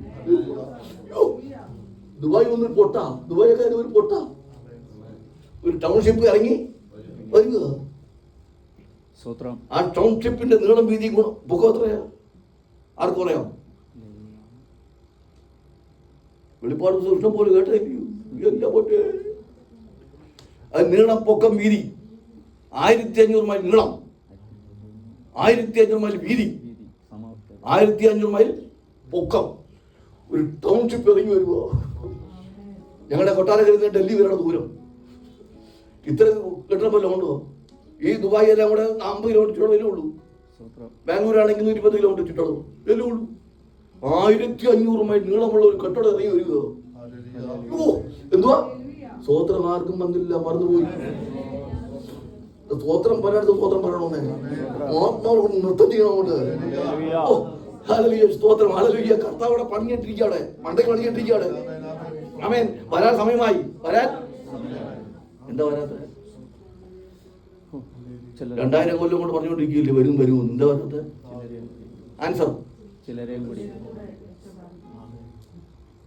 ദുബായ് ഒന്നൊരു പൊട്ടാ, ദുബായൊക്കെ ഒരു പൊട്ടാ, ഒരു ടൗൺഷിപ്പ് ഇറങ്ങി വരിക. ആ ടൗൺഷിപ്പിന്റെ നീളം വീതി പൊക്കം എത്രയാ? ആർക്കും പറയാം? വെളിപ്പാട് ഇഷ്ടം പോലെ കേട്ടില്ലയോ? എല്ലാ പൊട്ടേ, അത് നീളം പൊക്കം വീതി 1500 മൈൽ നീളം, 1500 മൈൽ വീതി, 1500 മൈൽ പൊക്കം. ഒരു ടൗൺഷിപ്പ് ഇറങ്ങി വരുമോ? ഞങ്ങളുടെ കൊട്ടാരക്കരയിൽ നിന്ന് ഡൽഹി വരെയുള്ള ദൂരം ഇത്ര കെട്ടിടപ്പല്ലോ ഉണ്ടോ? ഈ ദുബായ് എല്ലാം കൂടെ 50 കിലോമീറ്റർ ചുറ്റളവേ ഉള്ളൂ. ബാംഗ്ലൂരാണെങ്കിൽ 120 കിലോമീറ്റർ ചുറ്റളവ് എല്ലാം ഉള്ളൂ. 1500 മൈൽ നീളമുള്ള ഒരു കെട്ടിടം ഇറങ്ങി വരിക. എന്തുവാ സ്വോത്രം? ആർക്കും വന്നില്ല, മറന്നുപോയി. സ്വോത്രം പറയാനടുത്ത് സ്വോത്രം പറയണമെന്നേ, ആത്മാവ് നൃത്തം ചെയ്യണോണ്ട്. സ്തോത്രം, ഹല്ലേലൂയ. കർത്താവ് അവിടെ പണിഞ്ഞിട്ടിരിക്കുകയാണ്, മണ്ടയ്ക്ക് പണിഞ്ഞിട്ടിരിക്കുകയാണ്. ആമേൻ. വരാൻ സമയമായി. വരാൻ എന്താ വരാത്ത? 2000 കൊല്ലം കൊണ്ട് പറഞ്ഞുകൊണ്ടിരിക്കുകയില്ലേ വരും വരും. എന്താ വരാത്ത? ആൻസർ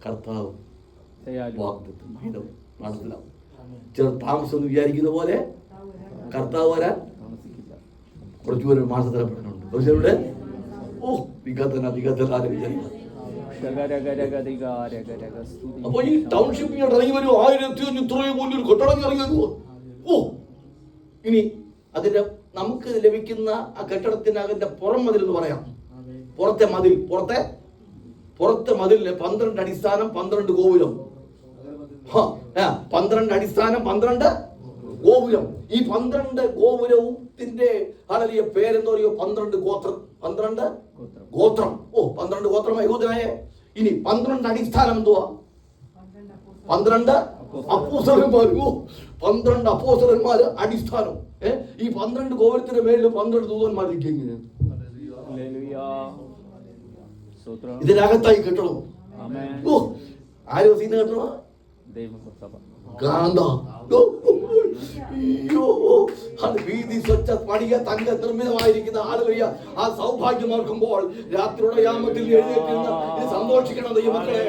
കർത്താവ് മനസ്സിലാവും. ചിലർ താമസം എന്ന് വിചാരിക്കുന്ന പോലെ കർത്താവ് വരാൻ കുറച്ചുപേര് മാസത്തിലപ്പെടുന്നുണ്ട്. കുറച്ചുപേരുടെ അപ്പൊ ഈ ടൗൺഷിപ്പ് ഇറങ്ങി വരുമോ? 1500 പോലും ഒരു കൊട്ടടങ്ങി ഇറങ്ങി വരുമോ? ഇനി അതിന്റെ നമുക്ക് ലഭിക്കുന്ന ആ കെട്ടിടത്തിനകത്തിന്റെ പുറം മതിൽ എന്ന് പറയാം. പുറത്തെ മതിൽ, പുറത്തെ മതിലിന് 12 അടിസ്ഥാനം, 12 ഗോപുരം. 12 അടിസ്ഥാനം, 12 ഗോപുരം. ഈ 12 ഗോപുരത്തിന്റെ പേരെന്ന് പറയുമോ? 12 ഗോത്രം. 12 ഗോത്രം. 12 ഗോത്രം യഹൂദനായ. ഇനി 12 അടിസ്ഥാനം എന്തുവാ? 12 അപ്പോസ്തലന്മാര്. 12 അപ്പോസ്തലന്മാര് അടിസ്ഥാനം. ഈ 12 ഗോപുരത്തിന്റെ മേളിൽ 12 ദൂതന്മാരിക്കും. ഇങ്ങനെ ഇതിനകത്തായി കെട്ടണം. ആര് വസീന്ന് കെട്ടണം? കാന്ത. വീതി സ്വച്ഛ പണിക തങ്ക നിർമ്മിതമായിരിക്കുന്ന ആളുകളിയ ആ സൗഭാഗ്യം ഓർക്കുമ്പോൾ രാത്രിയുടെ യാമത്തിൽ എഴുന്നേൽക്കുന്ന സന്തോഷിക്കണം ദൈവമക്കളെ.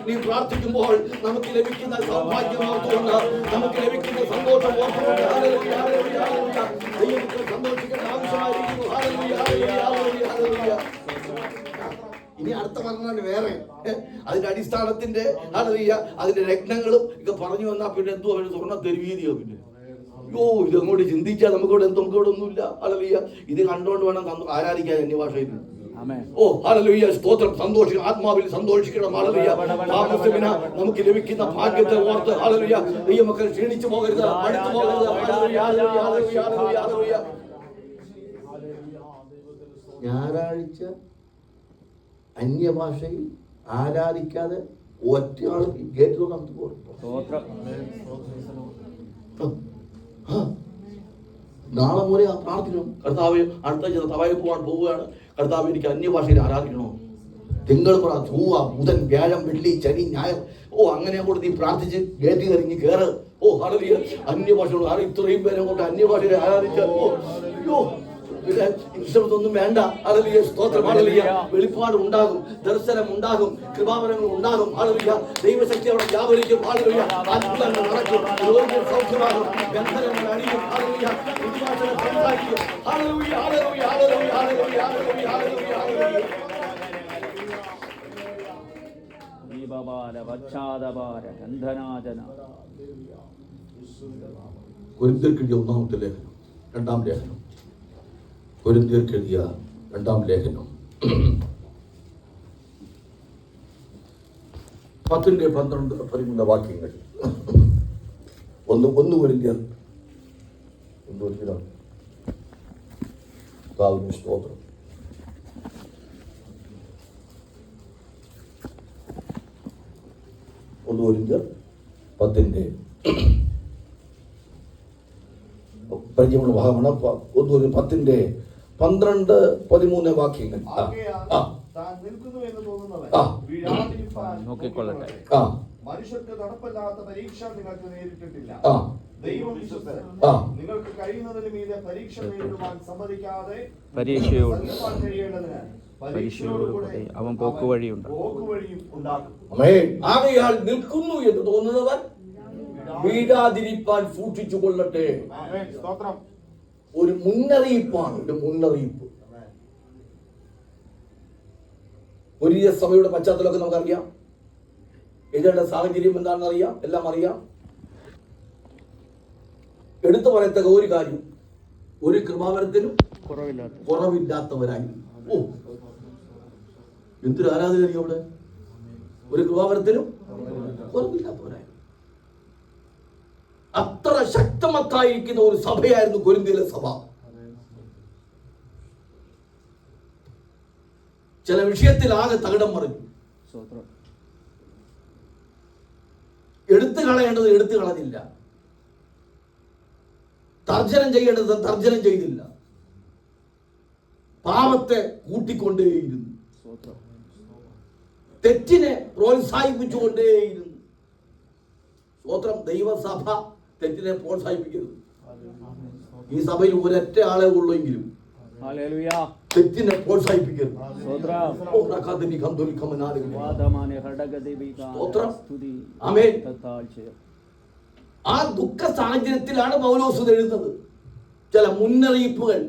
നീ പ്രാർത്ഥിക്കുമ്പോൾ നമുക്ക് ലഭിക്കുന്ന സൗഭാഗ്യം ഓർത്തുകൊണ്ട്, നമുക്ക് ലഭിക്കുന്ന സന്തോഷം ഓർത്തുകൊണ്ട് ദൈവമക്കളെ സന്തോഷിക്കേണ്ട ആവശ്യമായിരിക്കുന്നു. ഇനി അടുത്ത പറഞ്ഞാൽ വേറെ അതിന്റെ അടിസ്ഥാനത്തിന്റെ അതിന്റെ രത്നങ്ങളും ഒക്കെ പറഞ്ഞു വന്നാൽ പിന്നെ എന്തോ അവര് സ്വർണ്ണ തെരുവീതിയോ? പിന്നെ ഇതങ്ങോട്ട് ചിന്തിച്ചാൽ നമുക്കിവിടെ നമുക്കിവിടെ ഒന്നുമില്ല. ഹല്ലേലൂയ. ഇത് കണ്ടുകൊണ്ട് വേണം ആരാധിക്കാൻ അന്യഭാഷയിൽ. ഹല്ലേലൂയ. സ്തോത്രം. സന്തോഷിക്കണം, ആത്മാവിൽ സന്തോഷിക്കണം. ഹല്ലേലൂയ. താമസമിന നമുക്ക് ലഭിക്കുന്ന ഭാഗ്യത്തെ ഓർത്ത് ഹല്ലേലൂയ ദൈവമക്കൾ ക്ഷീണിച്ചു പോകരുത്, മടുത്തു പോകരുത്. ഞായറാഴ്ച അന്യഭാഷയിൽ ആരാധിക്കാതെ ഒറ്റയാൾ ഗേറ്റ് തുറന്നു പോകും. നാളെ മുതലേ പ്രാർത്ഥിക്കണം. കർത്താവ് അടുത്ത തവായി പോവുകയാണ്. കർത്താവ് എനിക്ക് അന്യഭാഷയിൽ ആരാധിക്കണോ? തിങ്കൾ, ചൊവ്വ, ബുധൻ, വ്യാഴം, വെള്ളി, ശനി, ഞായർ. അങ്ങനെ കൂടെ നീ പ്രാർത്ഥിച്ച് ഗേറ്റ് കറിഞ്ഞ് കയറ്. ഹല്ലേലൂയ. അന്യഭാഷകൾ ഇത്രയും പേരെ കൊണ്ട് അന്യഭാഷയിൽ ആരാധിച്ചാൽ ഇൻസ്ട്രുമെന്റ് ഒന്നും വേണ്ട. ഹല്ലേലൂയ. സ്തോത്രം. ഹല്ലേലൂയ. വെളിപ്പാട് ഉണ്ടാകും, ദർശനം ഉണ്ടാകും, കൃപാവരങ്ങൾ ഉണ്ടാകും. ഹല്ലേലൂയ. ദൈവശക്തി അവിടെ വ്യാപരിക്കും. ഹല്ലേലൂയ. അത്ഭുതങ്ങൾ നടക്കും, രോഗികൾ സൗഖ്യമാകും, ബന്ധനങ്ങൾ അടിയും. ഹല്ലേലൂയ. വിശ്വാസങ്ങൾ സംസാരിക്കും. ഹല്ലേലൂയ. ഹല്ലേലൂയ. ഹല്ലേലൂയ. ഹല്ലേലൂയ. ഹല്ലേലൂയ. ഹല്ലേലൂയ. ഹല്ലേലൂയ. കൊരിന്ത്യർക്കെഴുതിയ ഒന്നാമത്തെ ലേഖനം, 2-ാം ലേഖനം. കൊരിന്ത്യർക്കെഴുതിയ 2-ാം ലേഖനം 10-12 വാക്യങ്ങൾ. 1 കൊരിന്ത്യർ സ്തോത്രം. 1 കൊരിന്ത്യർ 10 പരിചയമുള്ള ഭാഗമാണ്. 1 കൊരിന്ത്യർ 10-12-13 വാക്യങ്ങൾ. മനുഷ്യർക്ക് നടപ്പല്ലാത്ത പരീക്ഷ നിങ്ങൾക്ക് നേരിട്ടിട്ടില്ല. ദൈവം വിശ്വസ്തൻ. നിങ്ങൾക്ക് കഴിയുന്നതിന് മീതെ പരീക്ഷ നേരിടുവാൻ സമ്മതിക്കാതെ കഴിയേണ്ടതിന് പരീക്ഷയോടുകൂടെ അവൻ പോക്കുവഴിയും ഉണ്ടാക്കും. ആമേൻ. ആകയാൽ നിൽക്കുന്നു എന്ന് തോന്നുന്നവൻ വീഴാതിരിപ്പാൻ സൂക്ഷിച്ചു കൊള്ളട്ടെ. ആമേൻ. സ്തോത്രം. ഒരു മുന്നറിയിപ്പാണ്, ഒരു മുന്നറിയിപ്പ്. വലിയ സഭയുടെ പശ്ചാത്തലമൊക്കെ നമുക്കറിയാം, എഴുതേണ്ട സാഹചര്യം എന്താണെന്ന് അറിയാം, എല്ലാം അറിയാം. എടുത്തു പറയത്തക്ക ഒരു കാര്യം, ഒരു കൃപാവരത്തിനും കുറവില്ലാത്തവരായി. ഓ, എന്തൊരു ആരാധന അവിടെ! ഒരു കൃപാവരത്തിനും കുറവില്ലാത്തവരായി. അത്ര ശക്തമത്തായിരിക്കുന്ന ഒരു സഭയായിരുന്നു കൊരിന്ത്യയിലെ സഭ. ചില വിഷയത്തിൽ ആകെ തകിടം മറിഞ്ഞു. എടുത്തു കളയേണ്ടത് എടുത്തു കളഞ്ഞില്ല, തർജ്ജനം ചെയ്യേണ്ടത് തർജ്ജനം ചെയ്തില്ല, പാപത്തെ കൂട്ടിക്കൊണ്ടേയിരുന്നു, തെറ്റിനെ പ്രോത്സാഹിപ്പിച്ചുകൊണ്ടേയിരുന്നു. സ്തോത്രം. ദൈവസഭ തെറ്റിനെ പ്രോത്സാഹിപ്പിക്കരുത്. ഈ സഭയിൽ ഒരൊറ്റ ആളെ ഉള്ളെങ്കിലും തെറ്റിനെ പ്രോത്സാഹിപ്പിക്കരുത്. ആ ദുഃഖ സാഹചര്യത്തിലാണ് പൗലോസ് എഴുതുന്നത്. ചില മുന്നറിയിപ്പുകൾ,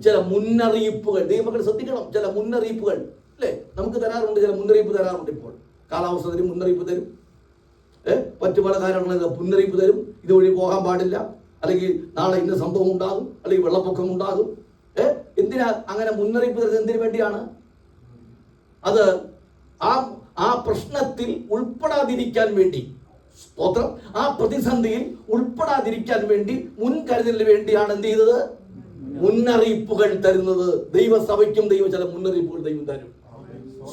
ചില മുന്നറിയിപ്പുകൾ ദൈവമക്കൾ ശ്രദ്ധിക്കണം. ചില മുന്നറിയിപ്പുകൾ അല്ലേ നമുക്ക് തരാറുണ്ട്, ചില മുന്നറിയിപ്പ് തരാറുണ്ട്. ഇപ്പോൾ കാലാവസ്ഥ തരും, മുന്നറിയിപ്പ് തരും, മറ്റു പല കാര്യങ്ങളും മുന്നറിയിപ്പ് തരും. ഇതുവഴി പോകാൻ പാടില്ല, അല്ലെങ്കിൽ നാളെ ഇന്ന സംഭവം ഉണ്ടാകും, അല്ലെങ്കിൽ വെള്ളപ്പൊക്കം ഉണ്ടാകും. എന്തിനാ അങ്ങനെ മുന്നറിയിപ്പ് തരുന്നത്? എന്തിനു വേണ്ടിയാണ്? അത് ആ പ്രശ്നത്തിൽ ഉൾപ്പെടാതിരിക്കാൻ വേണ്ടി, സ്തോത്രം, ആ പ്രതിസന്ധിയിൽ ഉൾപ്പെടാതിരിക്കാൻ വേണ്ടി, മുൻകരുതലിന് വേണ്ടിയാണ് എന്ത് ചെയ്തത്? മുന്നറിയിപ്പുകൾ തരുന്നത്. ദൈവസഭയ്ക്കും ചില മുന്നറിയിപ്പുകൾ ദൈവം തരും.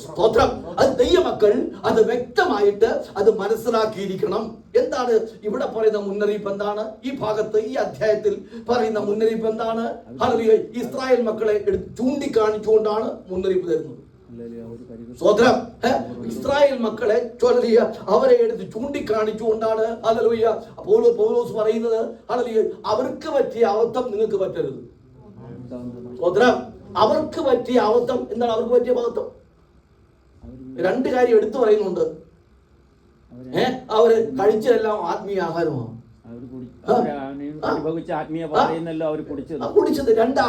സ്തോത്രം. അത് ദൈവമക്കൾ അത് വ്യക്തമായിട്ട് അത് മനസ്സിലാക്കിയിരിക്കണം. എന്താണ് ഇവിടെ പറയുന്ന മുന്നറിയിപ്പ്? എന്താണ് ഈ ഭാഗത്ത്, ഈ അധ്യായത്തിൽ പറയുന്ന മുന്നറിയിപ്പ് എന്താണ്? ഹല്ലേലൂയ. ഇസ്രായേൽ മക്കളെ ചൂണ്ടിക്കാണിച്ചുകൊണ്ടാണ് മുന്നറിയിപ്പ് തരുന്നത്. സ്തോത്രം. ഇസ്രായേൽ മക്കളെ അവരെ എടുത്ത് ചൂണ്ടിക്കാണിച്ചുകൊണ്ടാണ് ഹല്ലേലൂയ പൗലോസ് പറയുന്നത്. ഹല്ലേലൂയ. അവർക്ക് പറ്റിയ അബദ്ധം നിങ്ങൾക്ക് പറ്റരുത്. സ്തോത്രം. അവർക്ക് പറ്റിയ അബദ്ധം എന്താണ്? അവർക്ക് പറ്റിയ അബദ്ധം രണ്ട് കാര്യം എടുത്തു പറയുന്നുണ്ട്. അവര് കഴിച്ചതെല്ലാം ആത്മീയ ആഹാരമാണ്. കുടിച്ചത് രണ്ട്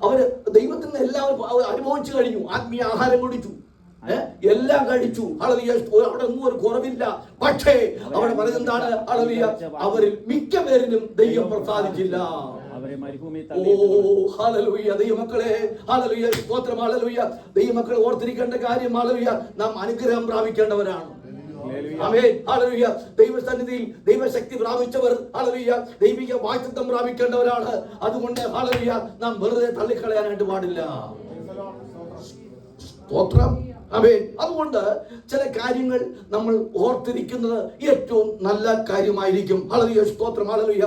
അവര് ദൈവത്തിൽ നിന്ന് എല്ലാവരും അനുഭവിച്ചു കഴിഞ്ഞു. ആത്മീയ ആഹാരം കുടിച്ചു, എല്ലാം കഴിച്ചു. അവിടെ ഒന്നും ഒരു കുറവില്ല. പക്ഷേ അവിടെ പറയുന്നതാണ്, അവരിൽ മിക്ക പേരിലും ദൈവം പ്രസാദിച്ചില്ല. ദൈവമക്കളെ, ദൈവമക്കൾ ഓർത്തിരിക്കേണ്ട കാര്യം, നാം അനുഗ്രഹം പ്രാപിക്കേണ്ടവരാണ്. ദൈവസന്നിധിയിൽ ദൈവശക്തി പ്രാപിച്ചവർ ദൈവിക വാഗ്ദത്തം പ്രാപിക്കേണ്ടവരാണ്. അതുകൊണ്ട് നാം വെറുതെ തള്ളിക്കളയാനായിട്ട് പാടില്ല. സ്തോത്രം. അതുകൊണ്ട് ചില കാര്യങ്ങൾ നമ്മൾ ഓർത്തിരിക്കുന്നത് ഏറ്റവും നല്ല കാര്യമായിരിക്കും. ഹല്ലേലൂയ. സ്തോത്രം. ഹല്ലേലൂയ.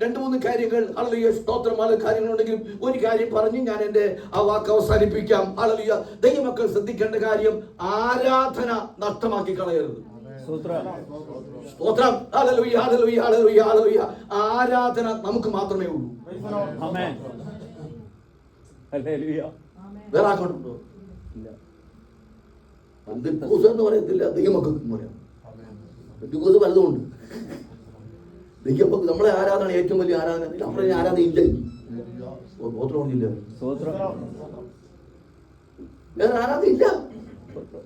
രണ്ട് മൂന്ന് കാര്യങ്ങൾ ഹല്ലേലൂയ സ്തോത്രം കാര്യങ്ങളുണ്ടെങ്കിലും ഒരു കാര്യം പറഞ്ഞ് ഞാൻ എൻ്റെ ആ വാക്ക് അവസാനിപ്പിക്കാം. ഹല്ലേലൂയ. ദൈവമക്കൾ ശ്രദ്ധിക്കേണ്ട കാര്യം, ആരാധന നഷ്ടമാക്കി കളയരുത്. സ്തോത്രം. ഹല്ലേലൂയ. ഹല്ലേലൂയ. ഹല്ലേലൂയ. ഹല്ലേലൂയ. ആരാധന നമുക്ക് മാത്രമേ ഉള്ളൂ. ആമേൻ. ഹല്ലേലൂയ. വേറെ ആർക്കുണ്ടോ? ഇല്ല. എന്ന് പറയത്തില്ല, ദൈവമക്കൾക്കും പറയാം. പെന്തിക്കോസ് പലതുമുണ്ട്. ദൈവമക്കൾ നമ്മളെ ആരാധന ഏറ്റവും വലിയ ആരാധന. നമ്മുടെ ആരാധന ഇല്ല, സ്തോത്രമില്ല, വേറെ ആരാധന ഇല്ല.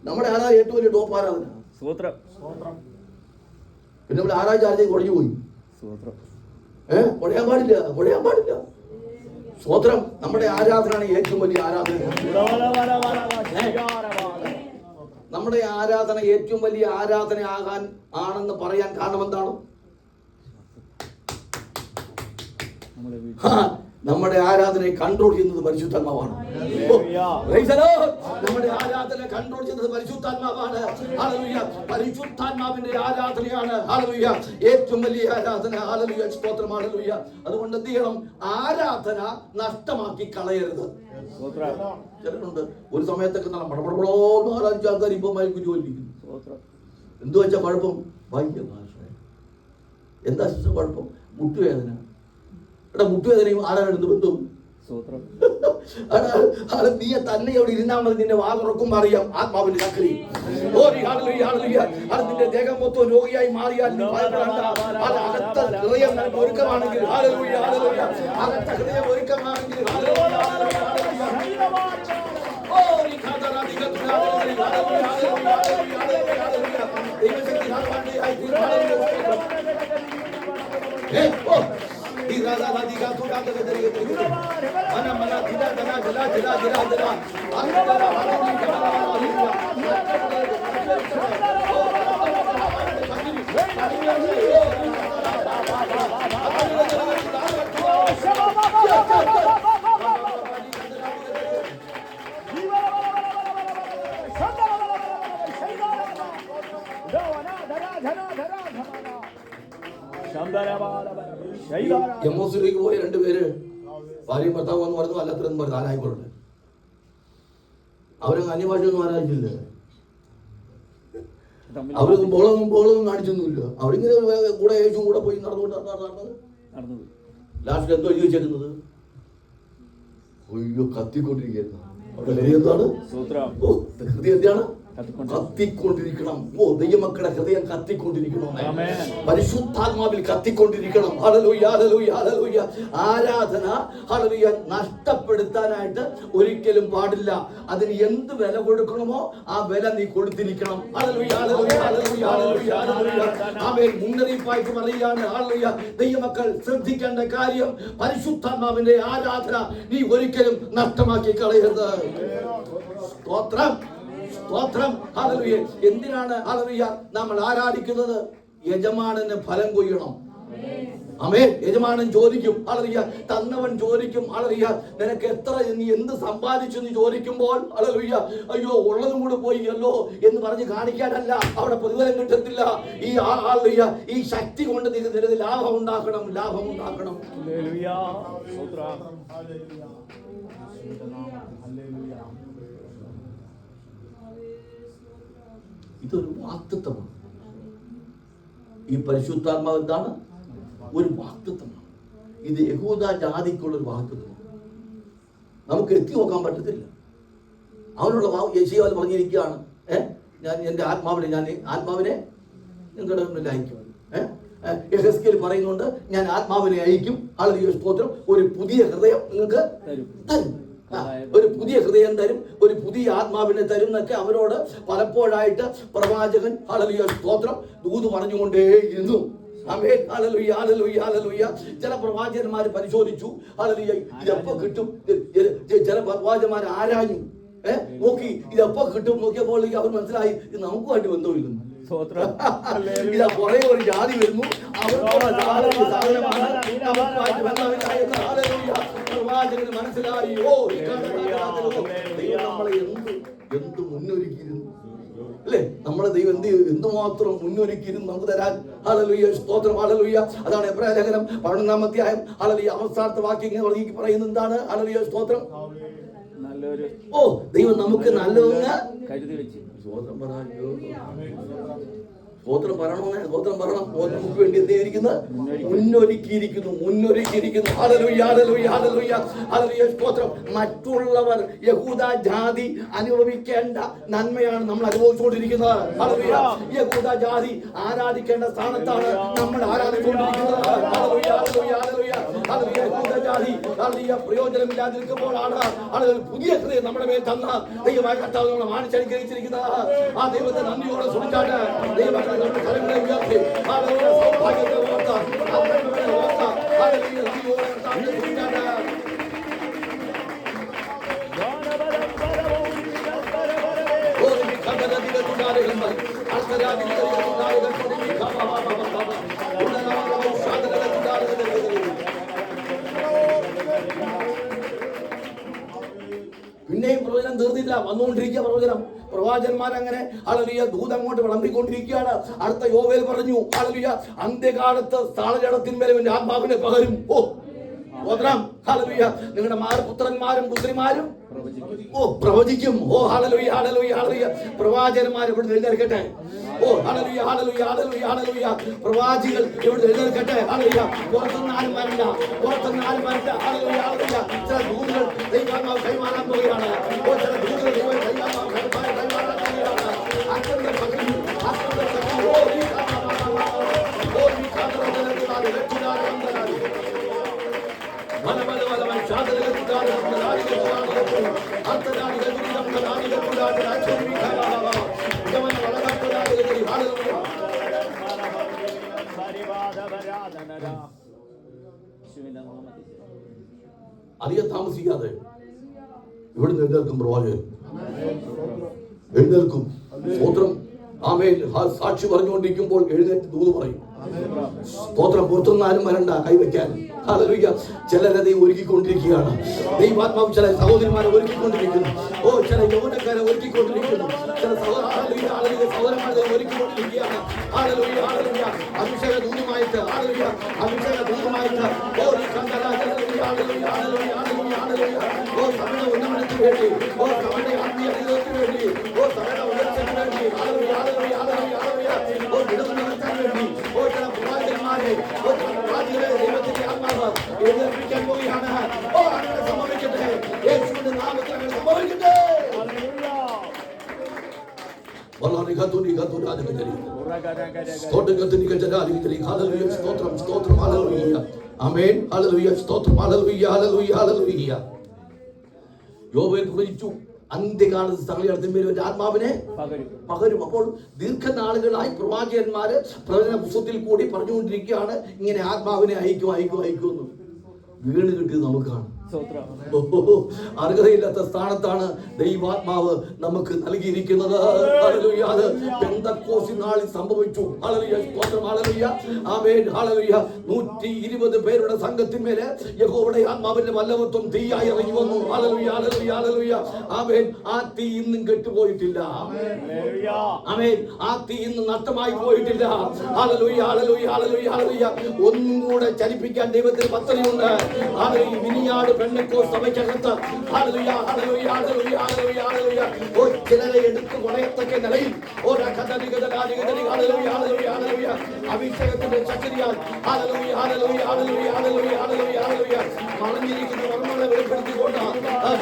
നമ്മുടെ ആരാധന ഏറ്റവും വലിയ ടോപ്പ് ആരാധന. പിന്നെ നമ്മൾ ആരാധന ആരാധന കുഴഞ്ഞു പോയി. കുഴയാൻ പാടില്ല. സ്തോത്രം. നമ്മുടെ ആരാധനയാണ് ഏറ്റവും വലിയ ആരാധന. നമ്മുടെ ആരാധന ഏറ്റവും വലിയ ആരാധന ആണെന്ന് പറയാൻ കാരണം എന്താണ്? നമ്മുടെ ആരാധനയെ കൺട്രോൾ ചെയ്യുന്നത് പരിശുദ്ധാത്മാവാണ്. നമ്മുടെ ആരാധന കൺട്രോൾ ചെയ്യുന്നത് പരിശുദ്ധാത്മാവാണ്. ഹല്ലേലൂയ. പരിശുദ്ധാത്മാവിന്റെ ആരാധനയാണ് ഹല്ലേലൂയ ഏറ്റവും വലിയ ആരാധന. ഹല്ലേലൂയ. സ്തോത്രം. ഹല്ലേലൂയ. അതുകൊണ്ട് എന്ത് ചെയ്യണം? ആരാധന നഷ്ടമാക്കി കളയരുത്. ചിലരുണ്ട് ഒരു സമയത്തൊക്കെ നല്ല മടപടപടോ 4-5 ആൾക്കാർ ഇപ്പൊ മയക്കും ജോലിക്കുന്നു. എന്തു വെച്ചാൽ കുഴപ്പം? വായിക്കാം. എന്താ കുഴപ്പം? മുട്ടുവേദന. മുട്ടുവേദനയും ആരാണ് ബന്ധം? നീ തന്നെ അവിടെ ഇരുന്നാൽ മതി, നിന്റെ വാ തുറക്കുമ്പോൾ അറിയാം ആത്മാവിന്റെ ശക്തി. അത് നിന്റെ ദേഹം മൊത്തം രോഗിയായി മാറിയാൽ നീ ഭയപ്പെടേണ്ട. അത് അകത്ത ഹൃദയം നിനക്ക് ഒരുക്കമാണെങ്കിൽ, അകത്ത ഹൃദയം ഒരുക്കമാണെങ്കിൽ എമ്മോസിലേക്ക് പോയ രണ്ടുപേര് ഭാര്യയും ഭർത്താവ് എന്ന് പറഞ്ഞു, അല്ലാത്തരെന്ന് പറഞ്ഞു, നാലായിക്കോട്ടെ. അവരങ്ങ് അന്യഭാഷയൊന്നും ആരാധിച്ചില്ല, അവരൊന്നും ബോളൊന്നും കാണിച്ചൊന്നുമില്ല. അവരിങ്ങനെ കൂടെ യേശുവും കൂടെ പോയി നടന്നു. ലാസ്റ്റ് എന്തോ എഴുതി വെച്ചേക്കുന്നത്, അയ്യോ കത്തിക്കൊണ്ടിരിക്കുന്നു. അവിടെ എന്താണ്? ഹൃദയം എന്താണ്? കത്തിക്കൊണ്ടിരിക്കണം. ദൈവമക്കളുടെ ഹൃദയം കത്തിക്കൊണ്ടിരിക്കണം, പരിശുദ്ധാത്മാവിൽ കത്തിക്കൊണ്ടിരിക്കണം. ഹല്ലേലൂയ, ഹല്ലേലൂയ, ഹല്ലേലൂയ. ആരാധന ഹല്ലേലൂയ നഷ്ടപ്പെടുത്താനായിട്ട് ഒരിക്കലും പാടില്ല. അതിന് എന്ത് വില കൊടുക്കണമോ ആ വില നീ കൊടുത്തിരിക്കണം. ഹല്ലേലൂയ, ഹല്ലേലൂയ, ഹല്ലേലൂയ, ഹല്ലേലൂയ, ഹല്ലേലൂയ. ആമേൻ. മുന്നറിയിപ്പായിട്ട് പറയുകയാണ്, ഹല്ലേലൂയ, ദൈവമക്കൾ ശ്രദ്ധിക്കേണ്ട കാര്യം, പരിശുദ്ധാത്മാവിന്റെ ആരാധന നീ ഒരിക്കലും നഷ്ടമാക്കി കളയരുത്. സ്തോത്രം, സ്തോത്രം, ഹല്ലേലൂയ. എന്തിനാണ് ഹല്ലേലൂയ നമ്മൾ ആരാധിക്കുന്നത്? യജമാനന് ഫലം കൊയ്യണം. ആമേൻ. യജമാനൻ ചോദിക്കും, ഹല്ലേലൂയ, തന്നവൻ ചോദിക്കും, ഹല്ലേലൂയ, നിനക്ക് എത്ര, നീ എന്ത് സമ്പാദിച്ചു എന്ന് ചോദിക്കുമ്പോൾ, ഹല്ലേലൂയ, അയ്യോ ഉള്ളതും കൂടെ പോയി അല്ലോ എന്ന് പറഞ്ഞ് കാണിക്കാനല്ല, അവിടെ പ്രതിഫലം കിട്ടത്തില്ല. ഈ ഹല്ലേലൂയ ഈ ശക്തി കൊണ്ട് നിനക്ക് ലാഭം ഉണ്ടാക്കണം, ലാഭം ഉണ്ടാക്കണം. ഹല്ലേലൂയ, സ്തോത്രം, ഹല്ലേലൂയ, ഹല്ലേലൂയ. ഇതൊരു വാഗ്ദത്തമാണ്. ഈ പരിശുദ്ധാത്മാവ് എന്താണ്? ഒരു വാഗ്ദത്തമാണ്. ഇത് യഹൂദ ജാതിക്കുള്ളൊരു വാഗ്ദത്തമാണ്. നമുക്ക് എത്തി നോക്കാൻ പറ്റത്തില്ല. അവനുള്ള യെശയ്യാവ് പറഞ്ഞിരിക്കുകയാണ്, ഞാൻ എൻ്റെ ആത്മാവിനെ നിങ്ങളുടെ മുന്നിൽ അയക്കും. യെഹെസ്കേൽ പറയുന്നുണ്ട്, ഞാൻ ആത്മാവിനെ അയക്കും. ഹല്ലേലൂയ, സ്തോത്രം. ഒരു പുതിയ ഹൃദയം നിങ്ങൾക്ക് തരും, ഒരു പുതിയ ഹൃദയം തരും, ഒരു പുതിയ ആത്മാവിനെ തരും എന്നൊക്കെ അവരോട് പലപ്പോഴായിട്ട് പ്രവാചകൻ ഹല്ലേലൂയ, സ്തോത്രം, ദൂത് പറഞ്ഞുകൊണ്ടേയിരുന്നു. ആമേൻ, ഹല്ലേലൂയ, ഹല്ലേലൂയ, ഹല്ലേലൂയ. ചില പ്രവാചകന്മാർ പരിശോധിച്ചു, ഹല്ലേലൂയ, ഇതെപ്പോ കിട്ടും. ചില പ്രവാചകന്മാർ ആരാഞ്ഞു, നോക്കി ഇതെപ്പോ കിട്ടും. നോക്കിയപ്പോൾ അവർ മനസ്സിലായി, ഇത് നമുക്കുമായിട്ട് ബന്ധമില്ലെന്ന്. ഇതാ കുറെ ഒരു ജാതി വരുന്നു, പ്രവാചകന് മനസ്സിലായി, ഓ നമ്മളെ എന്ത് മുന്നൊരുക്കിയിരുന്നു അല്ലേ? നമ്മളെ ദൈവം എന്തുമാത്രം മുന്നൊരുക്കിയിരുന്നു നമുക്ക് തരാൻ. ഹല്ലേലൂയ, സ്തോത്രം, ഹല്ലേലൂയ. അതാണ് എബ്രായ ലേഖനം 11-ാം അധ്യായം ഹല്ലേലൂയ അവസാനത്തെ വാക്യം പറയുന്നത് എന്താണ്? ഹല്ലേലൂയ, സ്തോത്രം. ഓ ദൈവം നമുക്ക് നല്ലതൊന്ന് കരുതി വെച്ചു. സ്തോത്രം പറയാനോ, സ്തോത്രം പറയണമെന്ന്, സ്തോത്രം പറയണം. നമുക്ക് വേണ്ടി എന്ത് ചെയ്തിരിക്കുന്നത്? മുന്നൊരുക്കിയിരിക്കുന്നു. ഹല്ലേലൂയ, ഹല്ലേലൂയ, ഹല്ലേലൂയ, ഹല്ലേലൂയ, സ്തോത്രം. മറ്റുള്ളവർ യഹൂദ ജാതി അനുഭവിക്കേണ്ട നന്മയാണ് നമ്മൾ അനുഭവിച്ചുകൊണ്ടിരിക്കുന്നത്. ഹല്ലേലൂയ. യഹൂദ ജാതി ആരാധിക്കേണ്ട സ്ഥാനത്താണ് നമ്മൾ ആരാധിച്ചുകൊണ്ടിരിക്കുന്നത്. ഹല്ലേലൂയ, ഹല്ലേലൂയ, ഹല്ലേലൂയ, ഹല്ലേലൂയ. യഹൂദ ജാതി ഹല്ലേലൂയ പ്രയോജനമില്ലാതിരിക്കുമ്പോഴാണ് ആളുകൾ പുതിയ ഹൃദയം നമ്മുടെ മേൽ തന്ന ദൈവമായ കർത്താവ് നമ്മളെ മാനിച്ചനുഗ്രഹിച്ചിരിക്കുന്നത്. ആ ദൈവത്തെ നന്ദിയോടെ സ്തുതിച്ചാട്ട് ദൈവമക്കളെ നമ്മുടെ കരങ്ങളെ ഉയർത്തി ഹല്ലേലൂയ, സൗഭാഗ്യത്തെ ഓർത്ത്, ഹല്ലേലൂയ, നന്ദിയോടെ സ്തുതിച്ചാട്ട് പിന്നെയും പ്രവചനം തീർന്നില്ല, വന്നുകൊണ്ടിരിക്കുക പ്രവചനം. പ്രവാചകന്മാരങ്ങനെ ഹല്ലേലൂയ ദൂത് അങ്ങോട്ട് വിളമ്പിക്കൊണ്ടിരിക്കുകയാണ്. അടുത്ത യോവേൽ പറഞ്ഞു, ഹല്ലേലൂയ, അന്ത്യകാലത്ത് താളജടത്തിന്മേൽ ആത്മാവിനെ പകരും. സ്തോത്രം. ഹല്ലേലൂയ. നിങ്ങളുടെ പുത്രന്മാരും പുത്രിമാരും പ്രവചിക്കും. ഓ ഹല്ലേലൂയ ഹല്ലേലൂയ ഹല്ലേലൂയ. പ്രവാചകന്മാർ ഇവിടെ എഴുന്നേൽക്കട്ടെ. ഓ ഹല്ലേലൂയ ഹല്ലേലൂയ ഹല്ലേലൂയ ഹല്ലേലൂയ. പ്രവാചികൾ ഇവിടെ എഴുന്നേൽക്കട്ടെ. ഹല്ലേലൂയ. പുറത്തുനിന്ന് ആരും വരണ്ട, പുറത്തുനിന്ന് ആരും വരണ്ട. Hallelujah hallelujah. ചില ദൂതകൾ ദൈവാത്മാവ് കൈമാറാൻ പോവുകയാണ്. ഓ ചില ദൂതകൾ ദൈവാത്മാവ് കൈമാറാൻ പോവുകയാണ്. അക്രമം പകരും, അക്രമം പകരും. ഓ ഈ അധികം താമസിക്കാതെ ഇവിടുന്ന് എഴുന്നേൽക്കും പ്രവാചകൻ. എഴുന്നേൽക്കും. സ്തോത്രം. ആമേൻ. സാക്ഷി പറഞ്ഞുകൊണ്ടിരിക്കുമ്പോൾ എഴുന്നേറ്റ് ദൂത് പറയും. സ്തോത്രം. പുറത്തുനിന്ന് ആരും വരണ്ട കൈവയ്ക്കാൻ. ഹല്ലേലൂയ. ചിലരെ ഒരുക്കിക്കൊണ്ടിരിക്കുകയാണ്. ദൈവാത്മാവ് ചില സഹോദരന്മാരെ ഒരുക്കിക്കൊണ്ടിരിക്കുന്നു. ഓ ചില യൗവനക്കാരെ ഒരുക്കിക്കൊണ്ടിരിക്കുന്നു. ചില സഹോദരന്മാരെ ഒരുക്കിക്കൊണ്ടിരിക്കുകയാണ്. Hallelujah hallelujah. അഭിഷേക ദൂതമായിട്ട്. ഹല്ലേലൂയ. അഭിഷേക ദൂതമായിട്ട്. ഓ ഈ കണ്ടല ഹല്ലേലൂയ ഹല്ലേലൂയ ഹല്ലേലൂയ ഹല്ലേലൂയ. ഓ സഭയുടെ ഉന്നമനത്തിന് വേണ്ടി, ഓ സഭയുടെ ആത്മീയ ജീവിതത്തിന് വേണ്ടി, ഓ സഭയുടെ ഉയർച്ചയ്ക്ക് വേണ്ടി. ഹല്ലേലൂയ ഹല്ലേലൂയ ഹല്ലേലൂയ ഹല്ലേലൂയ. ഓ വിടുതലിന് വേണ്ടി. ഓ ചില പ്രവാചകന്മാരെ, ഓ പ്രവാചകരെ ദൈവത്തിന്റെ ആത്മാവ് എഴുന്നേൽപ്പിക്കാൻ പോവുകയാണ്. ഓ അങ്ങനെ സംഭവിക്കട്ടെ. യേശുവിന്റെ നാമത്തിൽ അങ്ങനെ സംഭവിക്കട്ടെ. യോബേൽ പ്രവചിച്ചു, അന്ത്യകാലത്ത് സകലത്തിന്മേൽ ആത്മാവിനെ പകരും. അപ്പോൾ ദീർഘനാളുകളായി പ്രവാചകന്മാര് പ്രവചന പുസ്തകത്തിൽ കൂടി പറഞ്ഞുകൊണ്ടിരിക്കുകയാണ്, ഇങ്ങനെ ആത്മാവിനെ അയക്കും അയക്കും അയക്കുമെന്ന്. വീണ് കിട്ടിയത് നമുക്കാണ്. അർഹതയില്ലാത്ത സ്ഥാനത്താണ് ദൈവാത്മാവ് നമുക്ക് നൽകിയിരിക്കുന്നത്. ഹല്ലേലൂയ. അത് പെന്തക്കോസ്ത് നാളിൽ സംഭവിച്ചു. ഹല്ലേലൂയ. സ്തോത്രം. ഹല്ലേലൂയ. ആമേൻ. ഹല്ലേലൂയ. 120 പേരുടെ സംഘത്തിന്മേൽ യഹോവയുടെ ആത്മാവിന്റെ വല്ലവത്വം തീയായി ഇറങ്ങി വന്നു. ഹല്ലേലൂയ ഹല്ലേലൂയ ഹല്ലേലൂയ. ആമേൻ. ആ തീ ഇന്നും കെട്ടുപോയിട്ടില്ല. ആമേൻ. ആ തീ ഇന്നും നഷ്ടമായി പോയിട്ടില്ല. ഹല്ലേലൂയ ഹല്ലേലൂയ ഹല്ലേലൂയ ഹല്ലേലൂയ. ഒന്നും കൂടെ ചലിപ്പിക്കാൻ ദൈവത്തിന് പദ്ധതിയുണ്ട്. ഹല്ലേലൂയ. വിനിയാട് പെന്തക്കോസ്ത് സഭയ്ക്കകത്ത് ഹല്ലേലൂയ ഹല്ലേലൂയ ഹല്ലേലൂയ ഹല്ലേലൂയ ഹല്ലേലൂയ. ഓ ചിലരെ എടുത്തു കൊടയത്തക്ക നിലയിൽ അഭിഷേകത്തിന്റെ ശക്തിയാൽ ഹല്ലേലൂയ ഹല്ലേലൂയ ഹല്ലേലൂയ ഹല്ലേലൂയ ഹല്ലേലൂയ ഹല്ലേലൂയ മറഞ്ഞിരിക്കുന്ന മർമ്മങ്ങളെ വെളിപ്പെടുത്തിക്കൊണ്ട്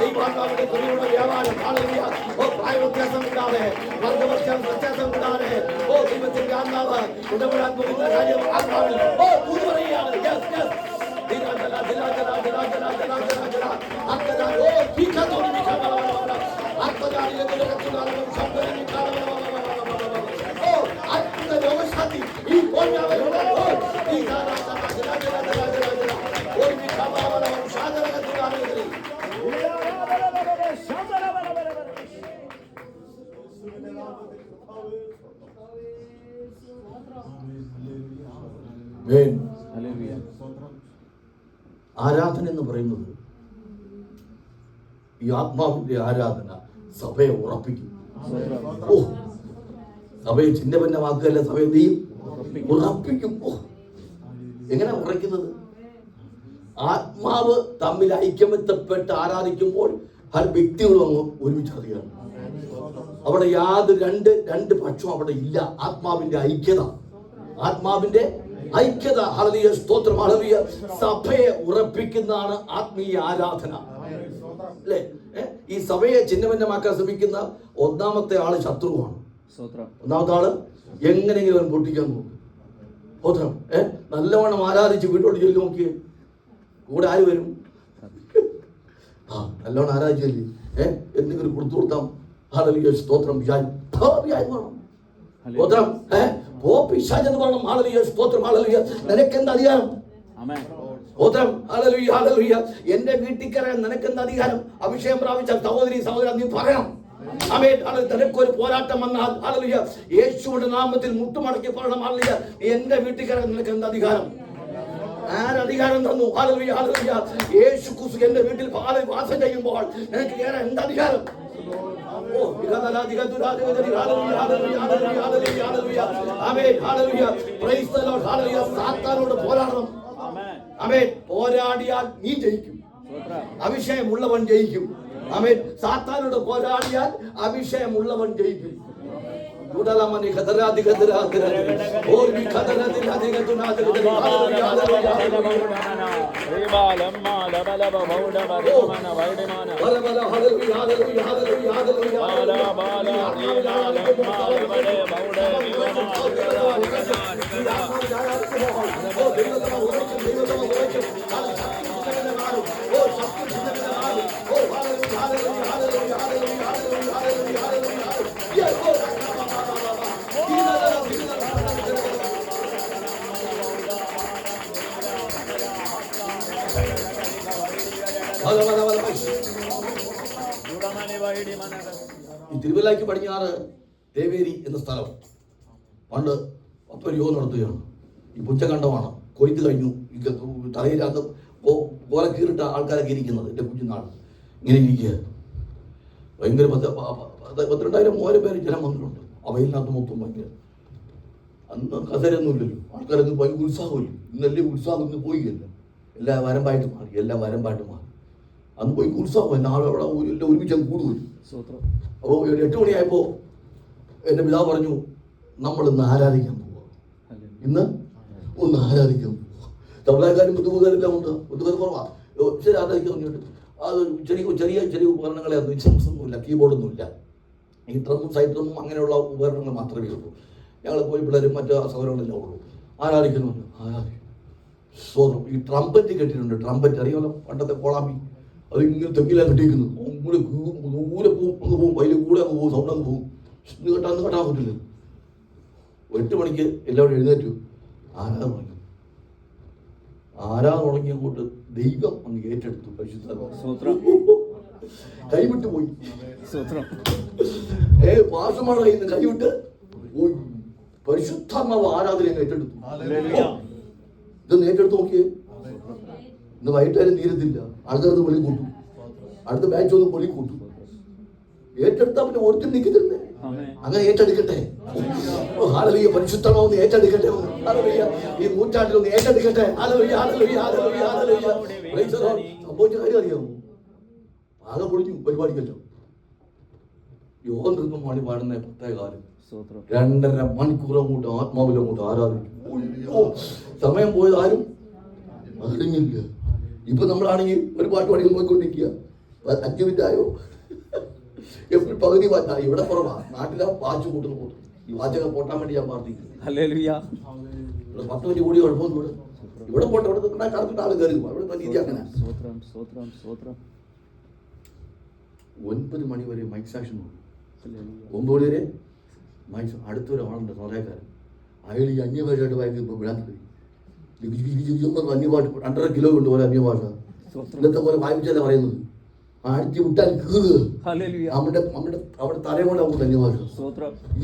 ദൈവാത്മാവിന്റെ തുണിയുടെ വ്യാപാരം. ഹല്ലേലൂയ. ഓ പ്രായവ്യത്യാസമില്ലാതെ, വർഗവ്യത്യാസമില്ലാതെ, ഓ ദൈവത്തിന്റെ ആത്മാവ് ഇടപെടാൻ പോകുന്ന കാര്യം ആത്മാവിൽ ഓ ദൂത് പറയുകയാണ്. Yes yes. ആരാധന എന്ന് പറയുന്നത് ഈ ആത്മാവിന്റെ ആരാധന സഭയെ ഉറപ്പിക്കും. ഓ സഭയെ ചിഹ്നഭിന്നമാക്കുകയല്ല, സഭയെ നീ ഉറപ്പിക്കും. ഓ എങ്ങനെ ഉറയ്ക്കുന്നത്? ആത്മാവ് തമ്മിൽ ഐക്യമെത്തപ്പെട്ട് ആരാധിക്കുമ്പോൾ ആ വ്യക്തികളും അങ്ങ് ഒരുമിച്ച് അറിയണം. അവിടെ യാതൊരു രണ്ട് പക്ഷം അവിടെ ഇല്ല. ആത്മാവിന്റെ ഐക്യത, ആത്മാവിന്റെ ഐക്യത. ഹല്ലേലൂയ. സ്തോത്രം. ഹല്ലേലൂയ. സഭയെ ഉറപ്പിക്കുന്നതാണ് ആത്മീയ ആരാധന. അല്ലേ? ഈ സഭയെ ചിഹ്നഭിന്നമാക്കാൻ ശ്രമിക്കുന്ന ഒന്നാമത്തെ ആള് ശത്രുവാണ്. ഒന്നാമത്തെ ആള് എങ്ങനെയെങ്കിലും അവൻ പൊട്ടിക്കാൻ നോക്കും. സ്തോത്രം. നല്ലവണ്ണം ആരാധിച്ച് വീട്ടോട്ട് ചൊല്ലി നോക്കിയേ, കൂടെ ആര് വരും? നല്ലവണ്ണം ആരാധിച്ചല്ലേ എന്തെങ്കിലും കൊടുത്തു കൊടുത്താം. ഹല്ലേലൂയ. സ്തോത്രം. സ്തോത്രം. പിശാചെന്ന് പറയണം. ഹല്ലേലൂയ. സ്തോത്രം. ഹല്ലേലൂയ. നിനക്കെന്ത് അധികാരം? സ്തോത്രം. Hallelujah hallelujah. എന്റെ വീട്ടിൽ കയറാൻ നിനക്കെന്ത് അധികാരം? അഭിഷേകം പ്രാപിച്ച സഹോദരി സഹോദരൻ നീ പറയണം. ആമേൻ. നിനക്കൊരു പോരാട്ടം വന്നാൽ ഹല്ലേലൂയ യേശുവിന്റെ നാമത്തിൽ മുട്ടുമടക്കി പറയണം. ഹല്ലേലൂയ. എന്റെ വീട്ടിൽ കയറാൻ നിനക്ക് എന്ത് അധികാരം? ആരധികാരം തന്നു? Hallelujah hallelujah. യേശു ക്രിസ്തു എന്റെ വീട്ടിൽ വാസം ചെയ്യുമ്പോൾ നിനക്ക് കയറാൻ എന്ത് അധികാരം? സാത്താനോട് പോരാടണം. ആമേൻ. പോരാടിയാൽ നീ ജയിക്കും. അഭിഷേകമുള്ളവൻ ജയിക്കും. ആമേൻ. സാത്താനോട് പോരാടിയാൽ അഭിഷേകമുള്ളവൻ ജയിക്കും. ഉടലമനി ഖദരാദി ഖദരാദി ഓർ ബി ഖദരാദി ഖദരാദി ഖദരാദി ഈ തിരുവല്ലയ്ക്ക് പടിഞ്ഞാറ് ദേവേരി എന്ന സ്ഥലം പണ്ട് അപ്പോൾ യോഗം നടത്തുകയാണ്. ഈ പുച്ചകണ്ഠമാണ്. കൊയ്ത്ത് കഴിഞ്ഞു. ഈ തലയിലകത്ത് കോലക്കീറിട്ട ആൾക്കാരൊക്കെ ഇരിക്കുന്നത്. എൻ്റെ കുഞ്ഞുനാൾ ഇങ്ങനെ ഇരിക്കുക. ഭയങ്കര 12,000-3,000 പേര് ജനം വന്നിട്ടുണ്ട്. അവയിനകത്ത് മൊത്തം ഭയങ്കര. അന്ന് കസരൊന്നുമില്ലല്ലോ. ആൾക്കാരൊന്നും ഭയങ്കര ഉത്സാഹമില്ല. ഇന്നല്ലേ ഉത്സാഹം ഇന്ന് പോയില്ല. എല്ലാം വരമ്പായിട്ട് മാറി. അന്ന് പോയി ഉത്സാഹം ആളവിടെ എല്ലാം ഒരുമിച്ച് കൂടുമല്ലോ. അപ്പോൾ 8 മണിയായപ്പോൾ എൻ്റെ പിതാവ് പറഞ്ഞു, നമ്മളിന്ന് ആരാധിക്കാൻ പോവുക. ഇന്ന് ഒന്ന് ആരാധിക്കാൻ പോവുക. തമിഴക്കാരും ബുദ്ധിമുട്ടുകാരെല്ലാം ഉണ്ട്. ബുദ്ധിമുട്ട് കുറവാണ്. ശരി, ആരാധിക്കാൻ വേണ്ടിയിട്ട് അത് ചെറിയ ഉപകരണങ്ങളെ ഒന്നും ഇൻസ്ട്രുമെൻസൊന്നുമില്ല, കീബോർഡൊന്നുമില്ല. ഈ ഡ്രമ്മും സൈഡ് ഡ്രമ്മും അങ്ങനെയുള്ള ഉപകരണങ്ങൾ മാത്രമേ ഉള്ളൂ. ഞങ്ങൾ പോയി പിള്ളേരും മറ്റു സൗകര്യങ്ങളെല്ലാം ഉള്ളൂ. ആരാധിക്കുന്നു. സ്വതം ഈ ട്രംപറ്റ് കെട്ടിയിട്ടുണ്ട്. ട്രംപറ്റ് അറിയാമല്ലോ, പണ്ടത്തെ കോളാമ്പി. അത് ഇങ്ങനെ തെങ്ങിലാണ് കെട്ടിയിരിക്കുന്നു. ദൂരെ പോവും, അതിൽ കൂടെ അങ്ങ് പോകും, സൗണ്ട് അങ്ങ് പോകും. കെട്ടാൻ പറ്റില്ല. 8 മണിക്ക് എല്ലാവരും എഴുന്നേറ്റു. ആരാധന തുടങ്ങിയങ്ങോട്ട് ദൈവം അങ്ങ് ഏറ്റെടുത്തു. പരിശുദ്ധ കൈവിട്ട് പോയി. പാസമാണ് ഇന്ന് കൈവിട്ട് പോയി. പരിശുദ്ധാത്മാവ് ആരാധന ഏറ്റെടുത്തു. ഇതൊന്ന് ഏറ്റെടുത്ത് നോക്കിയേ. ഇന്ന് വൈകിട്ടായാലും തീരത്തില്ല. ആൾക്കാരത് പൊളി കൂട്ടും. അടുത്ത ബാച്ച് ഒന്ന് പൊളി കൂട്ടും. ഏറ്റെടുത്താൽ പിന്നെ ഒരിക്കലും നിൽക്കത്തില്ലേ. അങ്ങനെ ഏറ്റെടുക്കട്ടെ. ഹാലലുയ്യ. പരിശുദ്ധമാവൊന്ന് ഏറ്റെടുക്കട്ടെ. ഈ നൂറ്റാണ്ടിലൊന്ന് ഏറ്റെടുക്കട്ടെ. സംഭവിച്ച കാര്യം അറിയാമോ? ആകെ പൊളിഞ്ഞു പരിപാടിക്കല്ലോ. യോഗം നിന്നും മണി പാടുന്ന 10 2.5 മണിക്കൂർ അങ്ങോട്ട് ആത്മാവിലങ്ങോട്ട് ആരാധിക്കും. സമയം പോയത് ആരും അറിഞ്ഞില്ല. ഇപ്പൊ നമ്മളാണെങ്കിൽ ഒരു പാട്ട് പാടി പോയിക്കൊണ്ടിരിക്കുക. 5 മിനിറ്റായോ? എപ്പോഴും പകുതി വാച്ച്. ഇവിടെ കുറവാ. നാട്ടിലെ വാച്ച് കൂട്ടുന്നു. ഈ വാച്ചൊക്കെ പോട്ടാൻ വേണ്ടി ഞാൻ പ്രാർത്ഥിക്കുന്നു. 10 മിനിറ്റ് കൂടി കുഴപ്പമൊന്നും. ഇവിടെ പോട്ടെ. ഇവിടെ കറക്റ്റ് ആൾ കയറി. ഇവിടെ രീതി അങ്ങനെ. 9 മണി വരെ മൈക്ക് സാക്ഷൻ. 9 മണി വരെ മൈക്ക്. അടുത്തൊരാളുണ്ട് സോദാക്കാരൻ. അയാൾ ഈ അന്യഭാഷയായിട്ട് ഭയങ്കര ഇപ്പോൾ വിടാൻ തുടങ്ങി. അന്യഭാഷ 2.5 കിലോ കൊണ്ട് പോലെ അന്യഭാഷ. ഇന്നത്തെ പോലെ വായിച്ചല്ല പറയുന്നത്. അടിച്ചു വിട്ടാൽ കീറുക. അവിടെ തലയും കൊണ്ട് അങ്ങോട്ട് അന്യഭാഷ.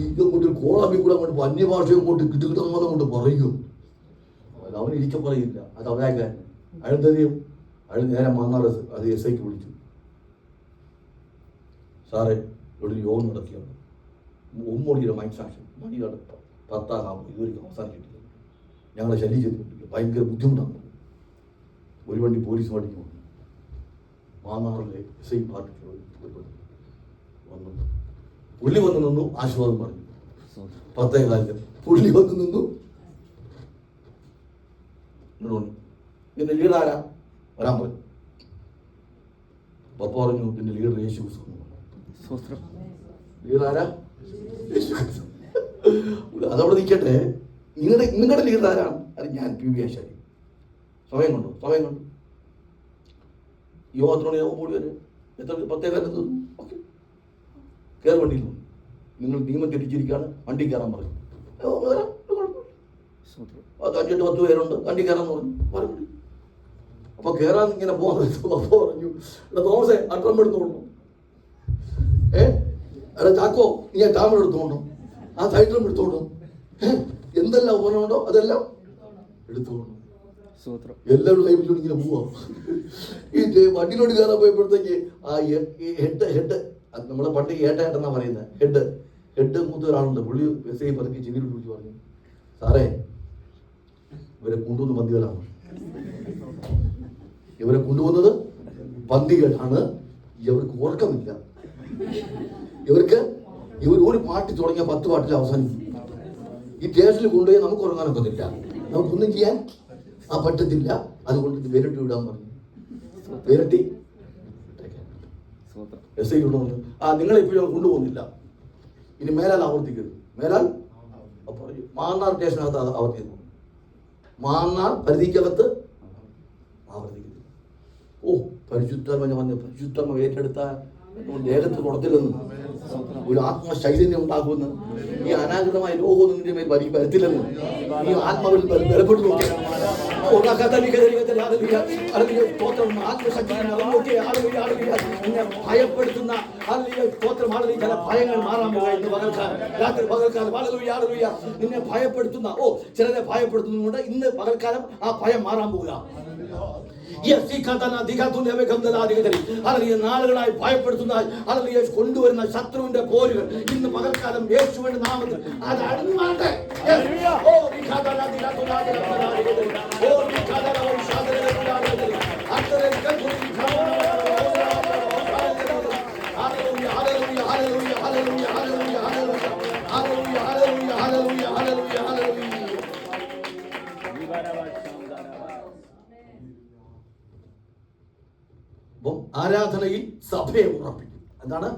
ഇതൊരു കോളാമ്പി കൂടെ അങ്ങോട്ട് അന്യഭാഷയും കൊണ്ട് കിട്ടുകിട്ടുന്ന കൊണ്ട് പറയും. അവൻ ഇരിക്കാൻ പറയില്ല. അത് അവരാക്കാൻ അയാൾ തന്നെയും അയാൾ നേരെ മാന്നാർ അത് SIക്ക് വിളിച്ചു. സാറേ, ഇവിടെ യോഗം നടത്തിയാണ്. 1 മണിയുടെ മൈക്ക് സാക്ഷൻ. മണിയുടെ 10 ഇതുവരെ അവസാനിച്ചിട്ടില്ല. ഞങ്ങളെ ശല്യം ചെയ്തിട്ടില്ല. ഭയങ്കര ബുദ്ധിമുട്ടാണ്. ഒരു വണ്ടി പോലീസ് വണ്ടിക്ക് വന്നു. മാന്നാറിലെ SI പാർട്ടിക്ക് വന്നു. പുള്ളി വന്ന് നിന്നു. ആശീർവാദം പറഞ്ഞു. 10:15 പുള്ളി വന്ന് നിന്നു. പിന്നെ ലീഡർ ആരാ വരാൻ പറഞ്ഞു. പപ്പ പറഞ്ഞു, പിന്നെ ലീഡർ യേശു ലീഡർ ആരാ? അതവിടെ നിൽക്കട്ടെ. നിങ്ങളുടെ ലീഡർ ആരാണ്? അത് ഞാൻ PV ആശാരി. സമയം കൊണ്ടു യോഗത്തിനോട് യോഗം കൂടി വരെ എത്ര 10:15 ഓക്കെ കയറി വണ്ടിയിൽ നിന്ന്. നിങ്ങൾ നിയമം തെറ്റിച്ചിരിക്കുകയാണ്, വണ്ടി കയറാൻ പറഞ്ഞു. 5-10 പേരുണ്ട്, വണ്ടി കയറാന്ന് പറഞ്ഞു. അപ്പൊ കയറാൻ ഇങ്ങനെ പോകാൻ പപ്പ പറഞ്ഞു, തോമസേ ആ ഡ്രം എടുത്തോണ്ടു. എടാ ചാക്കോ, നീ ആ ടാമർ എടുത്തോണ്ടു. ആ സൈഡ് ഡ്രം എടുത്തോണ്ടു. എന്തെല്ലാം ഉപകരണമുണ്ടോ അതെല്ലാം എടുത്തോണ്ടു. എല്ലാവരും കൈപിടിച്ചോണ്ട് ഇങ്ങനെ പോവാ. ഈ വണ്ടിയിലോട്ട് കയറാൻ പോയപ്പോഴത്തേക്ക് ആ ഹെഡ് നമ്മളെ പണ്ട് ഏട്ടാ പറയുന്നത്. ഹെഡ് മൂത്ത ഒരാളുണ്ട്. പുള്ളി SI പതുക്കെ ചെവിയിൽ വിളിച്ച് പറഞ്ഞു, സാറേ ഇവരെ കൊണ്ടുവന്ന് മന്ദികളാണ്. ഇവരെ കൊണ്ടുപോകുന്നത് പന്തികളാണ്. ഇവർക്ക് ഉറക്കമില്ല. ഇവർ ഒരു പാട്ട് തുടങ്ങിയ 10 പാട്ടിൽ അവസാനിക്കും. ഈ സ്റ്റേഷനിൽ കൊണ്ടുപോയി നമുക്ക് ഉറങ്ങാനൊക്കത്തില്ല, നമുക്കൊന്നും ചെയ്യാൻ പറ്റത്തില്ല. അതുകൊണ്ട് ഇത് വിരട്ടി വിടാൻ പറഞ്ഞു. വിരട്ടി എസ് ഐ കൊണ്ടുവന്നു. നിങ്ങളെപ്പോഴും കൊണ്ടുപോകുന്നില്ല, ഇനി മേലാൽ ആവർത്തിക്കരുത്. മേലാൽ പറഞ്ഞു മാന്നാർ സ്റ്റേഷനകത്ത് ആവർത്തിക്കുന്നു, മാന്നാർ പരിധിക്കകത്ത് ആവർത്തിക്കുന്നു. പരിശുദ്ധർമ്മ വന്ന് പരിശുദ്ധർമ്മ ഏറ്റെടുത്ത ദേഹത്ത് തുടത്തില്ലെന്ന്, ഒരു ആത്മചൈതന്യം ഉണ്ടാക്കുമെന്ന്, ഈ അനാഗതമായ രോഗമൊന്നും നിന്റെ മേൽ വരത്തില്ലെന്ന് ഈ ആത്മാവിൽ ബലപ്പെട്ടു നോക്കി ഭയപ്പെടുത്തുന്ന ചില ഭയങ്ങൾ മാറാൻ പോകുക. ഇന്ന് പകൽക്കാലം, രാത്രി പകൽക്കാലം നിന്നെ ഭയപ്പെടുത്തുന്ന ചിലരെ ഭയപ്പെടുത്തുന്നുണ്ട്. ഇന്ന് പകൽക്കാലം ആ ഭയം മാറാൻ പോകുക. നാളുകളായി ഭയപ്പെടുത്തുന്ന കൊണ്ടുവരുന്ന ശത്രുവിന്റെ പോരുകൾ ഇന്ന് പകൽക്കാലം യേശുവിന്റെ നാമത്തിൽ അത് അഴിഞ്ഞു മാറട്ടെ. ആരാധനയിൽ സഭയെ ഉറപ്പിക്കും. എന്താണ്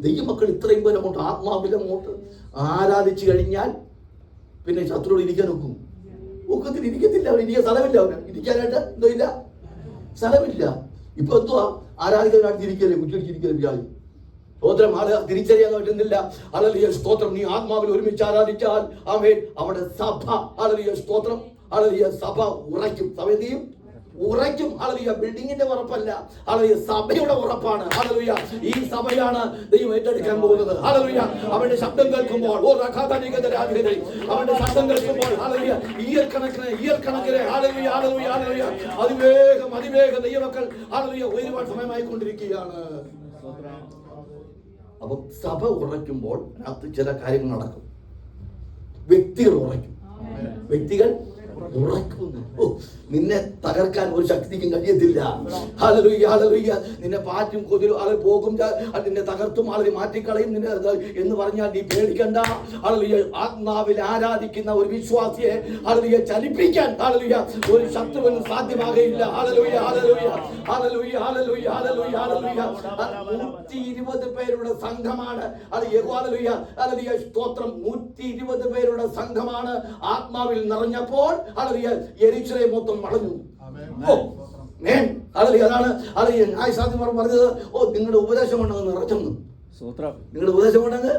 ദൈവമക്കൾ ഇത്രയും പേരെ അങ്ങോട്ട് ആത്മാവിൽ അങ്ങോട്ട് ആരാധിച്ചു കഴിഞ്ഞാൽ പിന്നെ ശത്രുവിൽ ഇരിക്കാൻ ഒക്കും? ഒക്കത്തിൽ ഇരിക്കത്തില്ല. അവൻ ഇരിക്കാൻ സ്ഥലമില്ല, അവന് ഇരിക്കാനായിട്ട് എന്തോ ഇല്ല, സ്ഥലമില്ല. ഇപ്പൊ എന്തുവാ ആരാധിക്കാനായിട്ട് ഇരിക്കല്ലേ, കുറ്റിയടിച്ചിരിക്കല്ലേ വ്യാജി. സ്തോത്രം. ആളെ തിരിച്ചറിയാൻ പറ്റുന്നില്ല. ഹല്ലേലൂയ സ്തോത്രം. നീ ആത്മാവിൽ ഒരുമിച്ച് ആരാധിച്ചാൽ ആമേൻ അവിടെ സഭ ഹല്ലേലൂയ സ്തോത്രം ഹല്ലേലൂയ സഭ ഉറയ്ക്കും. സഭയും ഉറയ്ക്കും. ഹല്ലേലൂയ ബിൽഡിങ്ങിന്റെ ഉറപ്പല്ല, ഹല്ലേലൂയ സഭയുടെ ഉറപ്പാണ്. ഹല്ലേലൂയ ഈ സഭയാണ് ദൈവം ഏറ്റെടുക്കാൻ പോകുന്നത്. ഹല്ലേലൂയ അവന്റെ ശബ്ദം കേൾക്കുമ്പോൾ അവന്റെ ശബ്ദം കേൾക്കുമ്പോൾ ഹല്ലേലൂയ ഇയർക്കണക്കിന് ഹല്ലേലൂയ ഹല്ലേലൂയ ഹല്ലേലൂയ അതിവേഗം ദൈവമക്കൾ ഹല്ലേലൂയ ഒരുപാട് സമയമായിക്കൊണ്ടിരിക്കുകയാണ്. അപ്പൊ സഭ ഉറയ്ക്കുമ്പോൾ അതിനകത്ത് ചില കാര്യങ്ങൾ നടക്കും. വ്യക്തികൾ ഉറയ്ക്കും. വ്യക്തികൾ ഉറക്കുന്നു. നിന്നെ തകർക്കാൻ ഒരു ശക്തിക്കും കഴിയത്തില്ല. Hallelujah hallelujah. നിന്നെ പാറ്റും കൊതിരും ആളെ പോകും, നിന്നെ തകർത്തും ആളെ മാറ്റിക്കളയും നിന്നെ എന്ന് പറഞ്ഞാൽ നീ പേടിക്കണ്ട. ഹല്ലേലൂയ ആത്മാവിൽ ആരാധിക്കുന്ന ഒരു വിശ്വാസിയെ ഹല്ലേലൂയ ചലിപ്പിക്കാൻ ഹല്ലേലൂയ ഒരു ശത്രുവിനും സാധ്യമാകയില്ല. ഹല്ലേലൂയ ഹല്ലേലൂയ ഹല്ലേലൂയ ഹല്ലേലൂയ ഹല്ലേലൂയ ഹല്ലേലൂയ. 120 പേരുടെ സംഘമാണ് അത്. ഹല്ലേലൂയ ഹല്ലേലൂയ സ്തോത്രം. 120 പേരുടെ സംഘമാണ് ആത്മാവിൽ നിറഞ്ഞപ്പോൾ ഹല്ലേലൂയ യെരൂശലേം മൊത്തം വളഞ്ഞു. അതാണ് പറഞ്ഞത്. നിങ്ങളുടെ ഉപദേശം കൊണ്ടങ്ങ് നിറച്ചെന്ന്. നിങ്ങളുടെ ഉപദേശം കൊണ്ടങ്ങ്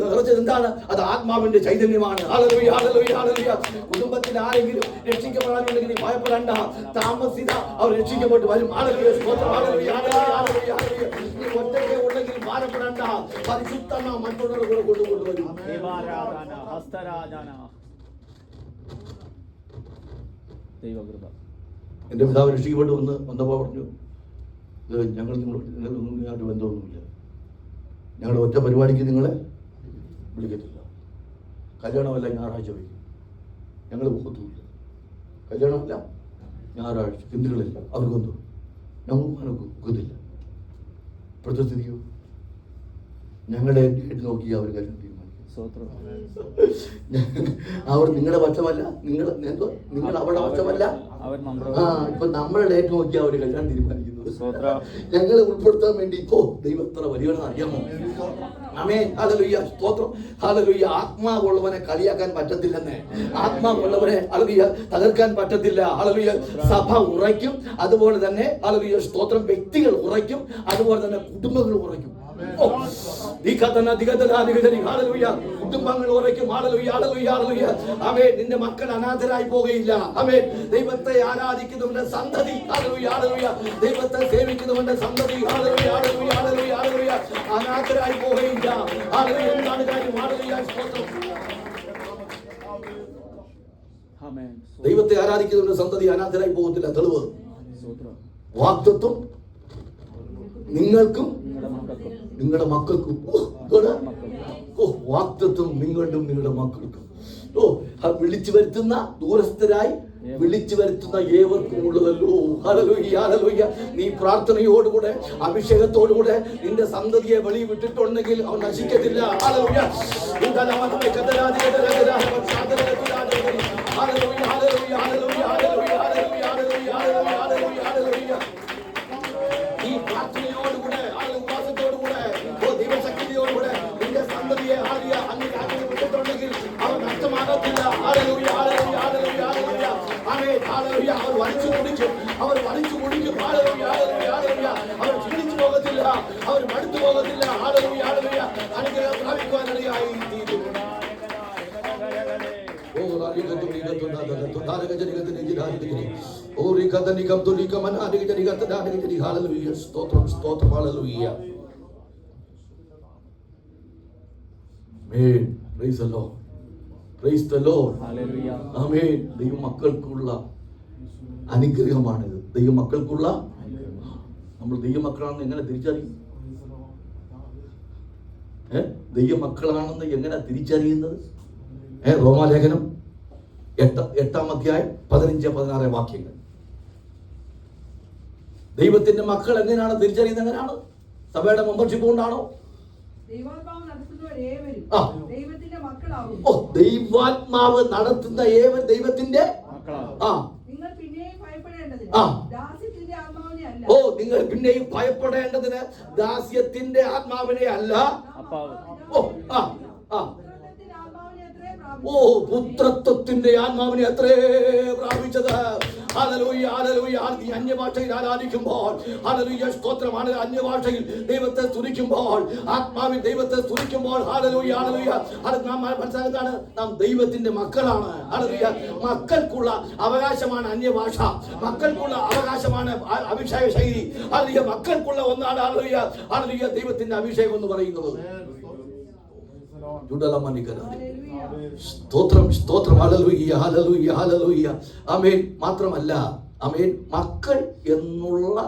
നിറച്ചത് എന്താണ്? അത് ആത്മാവിന്റെ ചൈതന്യമാണ്. ഹല്ലേലൂയ ഹല്ലേലൂയ ഹല്ലേലൂയ. കുടുംബത്തിൽ ആരെങ്കിലും രക്ഷിക്കപ്പെടാനുണ്ടെങ്കിൽ നീ ഭയപ്പെടണ്ട. താമസിത അവർ രക്ഷിക്കപ്പെട്ട് വരും. ഹല്ലേലൂയ സ്തോത്രം. ഹല്ലേലൂയ ഹല്ലേലൂയ ഹല്ലേലൂയ. നീ ഒറ്റയ്ക്ക് ഉണ്ടെങ്കിൽ ഭാരപ്പെടണ്ട. പരിശുദ്ധനാ മറ്റുള്ളവരുടെ കൂടെ കൊണ്ടുവരും. എന്റെ പിതാവ് രക്ഷിക്കപ്പെട്ടു വന്നപ്പോൾ പറഞ്ഞു, ഞങ്ങൾ നിങ്ങളൊരു ബന്ധമൊന്നുമില്ല, ഞങ്ങളുടെ ഒറ്റ പരിപാടിക്ക് നിങ്ങളെ വിളിക്കത്തില്ല. കല്യാണമല്ല ഞായറാഴ്ച വയ്ക്കും, ഞങ്ങൾ പോകത്തുമില്ല. കല്യാണമല്ല ഞായറാഴ്ച ഹിന്ദുക്കളില്ല, അവർക്കൊന്നും ഞങ്ങൾക്ക് ഒക്കത്തില്ല. ഇപ്പോഴത്തെ സ്ഥിതിയോ ഞങ്ങളുടെ ഡേറ്റ് നോക്കി അവർ കാര്യം തീരുമാനിക്കും. അവർ നിങ്ങളുടെ പക്ഷമല്ല, നിങ്ങൾ അവരുടെ പക്ഷമല്ല. ഇപ്പൊ നമ്മുടെ ഡേറ്റ് നോക്കി അവർ കല്യാണം തീരുമാനിക്കുന്നത്. ഞങ്ങളെ ഉൾപ്പെടുത്താൻ വേണ്ടി ഇപ്പോ ദൈവം എത്ര വലിയവനെന്ന് അറിയാമോ? ആമേൻ ഹല്ലേലൂയ സ്തോത്രം. ഹല്ലേലൂയ. ആത്മാവുള്ളവനെ കളിയാക്കാൻ പറ്റത്തില്ലെന്ന്. ആത്മാവുള്ളവനെ ഹല്ലേലൂയ തകർക്കാൻ പറ്റത്തില്ല. ഹല്ലേലൂയ സഭ ഉറയ്ക്കും. അതുപോലെ തന്നെ ഹല്ലേലൂയ സ്തോത്രം വ്യക്തികൾ ഉറയ്ക്കും. അതുപോലെ തന്നെ കുടുംബങ്ങൾ ഉറയ്ക്കും. കുടുംബങ്ങൾ ഉറയ്ക്കും. ഹല്ലേലൂയ ഹല്ലേലൂയ ഹല്ലേലൂയ. ആമേൻ. നിന്റെ മക്കൾ അനാഥരായി പോകുകയില്ല. ആമേൻ. ദൈവത്തെ ആരാധിക്കുന്നവന്റെ സന്തതി ഹല്ലേലൂയ ഹല്ലേലൂയ. ദൈവത്തെ സേവിക്കുന്നവന്റെ സന്തതി ഹല്ലേലൂയ ഹല്ലേലൂയ ഹല്ലേലൂയ ഹല്ലേലൂയ അനാഥരായി പോകുകയില്ല. ഹല്ലേലൂയ. എന്താണ് കാര്യം? ഹല്ലേലൂയ സ്തോത്രം. ആമേൻ. ദൈവത്തെ ആരാധിക്കുന്നവന്റെ സന്തതി അനാഥരായി പോകത്തില്ല. തെളിവ് വാഗ്ദത്തം നിങ്ങൾക്കും നിങ്ങളുടെ മക്കൾക്കും. വാഗ്ദത്തം നിങ്ങളുടെ മക്കൾക്കും. വിളിച്ചു വരുത്തുന്ന ദൂരസ്ഥരായി വിളിച്ചു വരുത്തുന്ന ഏവർക്കും ഉള്ളതല്ലോ. Hallelujah, hallelujah. നീ പ്രാർത്ഥനയോടുകൂടെ അഭിഷേകത്തോടുകൂടെ നിന്റെ സന്തതിയെ വെളി വിട്ടിട്ടുണ്ടെങ്കിൽ അവൻ നശിക്കത്തില്ല. ഹല്ലേലൂയ. ഈ പ്രാർത്ഥനയോടുകൂടെ ഉപവാസത്തോടുകൂടെ ദൈവശക്തിയോടുകൂടെ നിന്റെ സന്തതിയെ അങ്ങ് വിട്ടിട്ടുണ്ടെങ്കിൽ അവൻ നഷ്ടമാകത്തില്ല. ഹല്ലേലൂയ, ഹല്ലേലൂയ, ഹല്ലേലൂയ, ഹല്ലേലൂയ. ആമേൻ, ഹല്ലേലൂയ. അവർ വലിച്ചു കുടിക്കും. ഹല്ലേലൂയ, ഹല്ലേലൂയ, ഹല്ലേലൂയ. അവർ ക്ഷീണിച്ചു പോകത്തില്ല, അവർ മടുത്തു പോകത്തില്ല. ഹല്ലേലൂയ, ഹല്ലേലൂയ. അനുഗ്രഹം പ്രാപിക്കുവാനിടയായി തീരും. സ്തോത്രം, സ്തോത്രം, ഹല്ലേലൂയ. ആമേൻ. Praise the lord, praise the lord, ഹല്ലേലൂയ. ആമേൻ. ദൈവമക്കൾക്കുള്ള അനുഗ്രഹമാണിത്. ദൈവമക്കൾക്കുള്ള, നമ്മൾ ദൈവമക്കളാണെന്ന് എങ്ങനെ തിരിച്ചറിയും? ദൈവമക്കളാണെന്ന് എങ്ങനെ തിരിച്ചറിയുന്നത്? റോമാലേഖനം 8-ാം അധ്യായം 15-16 വാക്യങ്ങൾ. ദൈവത്തിന്റെ മക്കൾ എങ്ങനെയാണ് തിരിച്ചറിയുന്നത്? എങ്ങനെയാണ്? സഭയുടെ മെമ്പർഷിപ്പ് കൊണ്ടാണോ? ദൈവാത്മാവ് നടത്തുന്ന ഏവൻ ദൈവത്തിന്റെ നിങ്ങൾ പിന്നെയും ഭയപ്പെടേണ്ടതിന് ദാസ്യത്തിന്റെ ആത്മാവിനെ അല്ല, പുത്രത്വത്തിന്റെ ആത്മാവിനെ അത്രേ പ്രാപിച്ചത്. Hallelujah, hallelujah. നീ അന്യഭാഷയിൽ ആരാധിക്കുമ്പോൾ, ഹല്ലേലൂയ, സ്തോത്രം, അന്യഭാഷയിൽ ദൈവത്തെ സ്തുതിക്കുമ്പോൾ, ആത്മാവിൽ ദൈവത്തെ സ്തുതിക്കുമ്പോൾ, ഹല്ലേലൂയ, ഹല്ലേലൂയ, അത് നാം മനസ്സിലാക്കുന്നതാണ്, നാം ദൈവത്തിന്റെ മക്കളാണ്. ഹല്ലേലൂയ. മക്കൾക്കുള്ള അവകാശമാണ് അന്യഭാഷ, മക്കൾക്കുള്ള അവകാശമാണ് അഭിഷേക ശൈലി. ഹല്ലേലൂയ. മക്കൾക്കുള്ള ഒന്നാണ്, ഹല്ലേലൂയ, ഹല്ലേലൂയ, ദൈവത്തിന്റെ അഭിഷേകം എന്ന് പറയുന്നത്. സ്തോത്രം, സ്തോത്രം, ഹല്ലേലൂയ, ഹല്ലേലൂയ, ഹല്ലേലൂയ. ആമേൻ. മാത്രമല്ല, ആമേൻ, മക്കൾ എന്നുള്ള,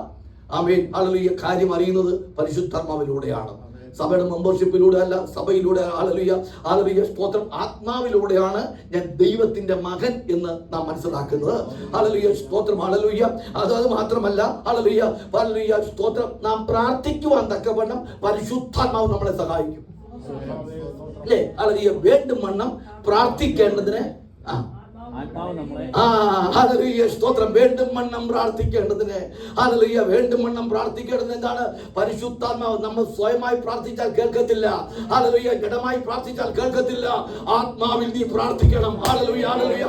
ആമേൻ, ഹല്ലേലൂയ, കാര്യം അറിയുന്നത് പരിശുദ്ധാത്മാവിലൂടെയാണ്. സഭയുടെ മെമ്പർഷിപ്പിലൂടെ അല്ല, സഭയിലൂടെ, ഹല്ലേലൂയ, ഹല്ലേലൂയ, സ്തോത്രം, ആത്മാവിലൂടെയാണ് ഞാൻ ദൈവത്തിന്റെ മകൻ എന്ന് നാം മനസ്സിലാക്കുന്നത്. ഹല്ലേലൂയ, സ്തോത്രം, ഹല്ലേലൂയ. അത് മാത്രമല്ല, ഹല്ലേലൂയ, ഹല്ലേലൂയ, സ്തോത്രം, നാം പ്രാർത്ഥിക്കുവാൻ തക്കവണ്ണം പരിശുദ്ധാത്മാവ് നമ്മളെ സഹായിക്കും. അല്ലേ? ഹല്ലേലൂയ. വേണ്ടും വണ്ണം പ്രാർത്ഥിക്കേണ്ടതിന് ഹല്ലേലൂയ, സ്തോത്രം, വേണ്ടും വണ്ണം പ്രാർത്ഥിക്കേണ്ടതിന്, ഹല്ലേലൂയ, വേണ്ടും വണ്ണം പ്രാർത്ഥിക്കേണ്ടത് എന്താണ്? പരിശുദ്ധാത്മാവ്. നമ്മൾ സ്വയമായി പ്രാർത്ഥിച്ചാൽ കേൾക്കത്തില്ല. ഹല്ലേലൂയ. ജഡമായി പ്രാർത്ഥിച്ചാൽ കേൾക്കത്തില്ല. ആത്മാവിൽ നീ പ്രാർത്ഥിക്കണം. ഹല്ലേലൂയ, ഹല്ലേലൂയ.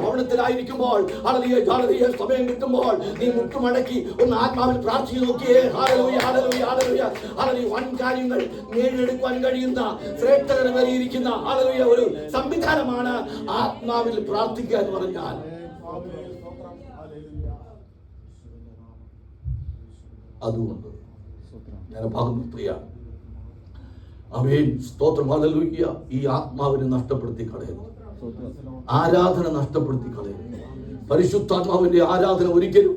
ഭവനത്തിലായിരിക്കുമ്പോൾ, ഹല്ലേലൂയ, ഹല്ലേലൂയ, സമയം കിട്ടുമ്പോൾ നീ മുട്ടുമടക്കി ഒന്ന് ആത്മാവിൽ പ്രാർത്ഥിച്ചു നോക്കിയേ. ഹല്ലേലൂയ, ഹല്ലേലൂയ, ഹല്ലേലൂയ, ഹല്ലേലൂയ. വൻ കാര്യങ്ങൾ നേടിയെടുക്കുവാൻ കഴിയുന്ന ശ്രേഷ്ഠതരമേറിയിരിക്കുന്ന, ഹല്ലേലൂയ, ഒരു സംവിധാനമാണ് ആത്മാവിൽ പ്രാർത്ഥിക്കുക എന്ന് പറഞ്ഞാൽ. അതുകൊണ്ട് ഞാൻ ഭാഗം നിർത്തുകയാണ്. ആമേൻ, സ്തോത്രം, ഹല്ലേലൂയ. ഈ ആത്മാവിനെ നഷ്ടപ്പെടുത്തി കളയുന്നു, ആരാധന നഷ്ടപ്പെടുത്തി കളയുന്നു. പരിശുദ്ധാത്മാവിന്റെ ആരാധന ഒരിക്കലും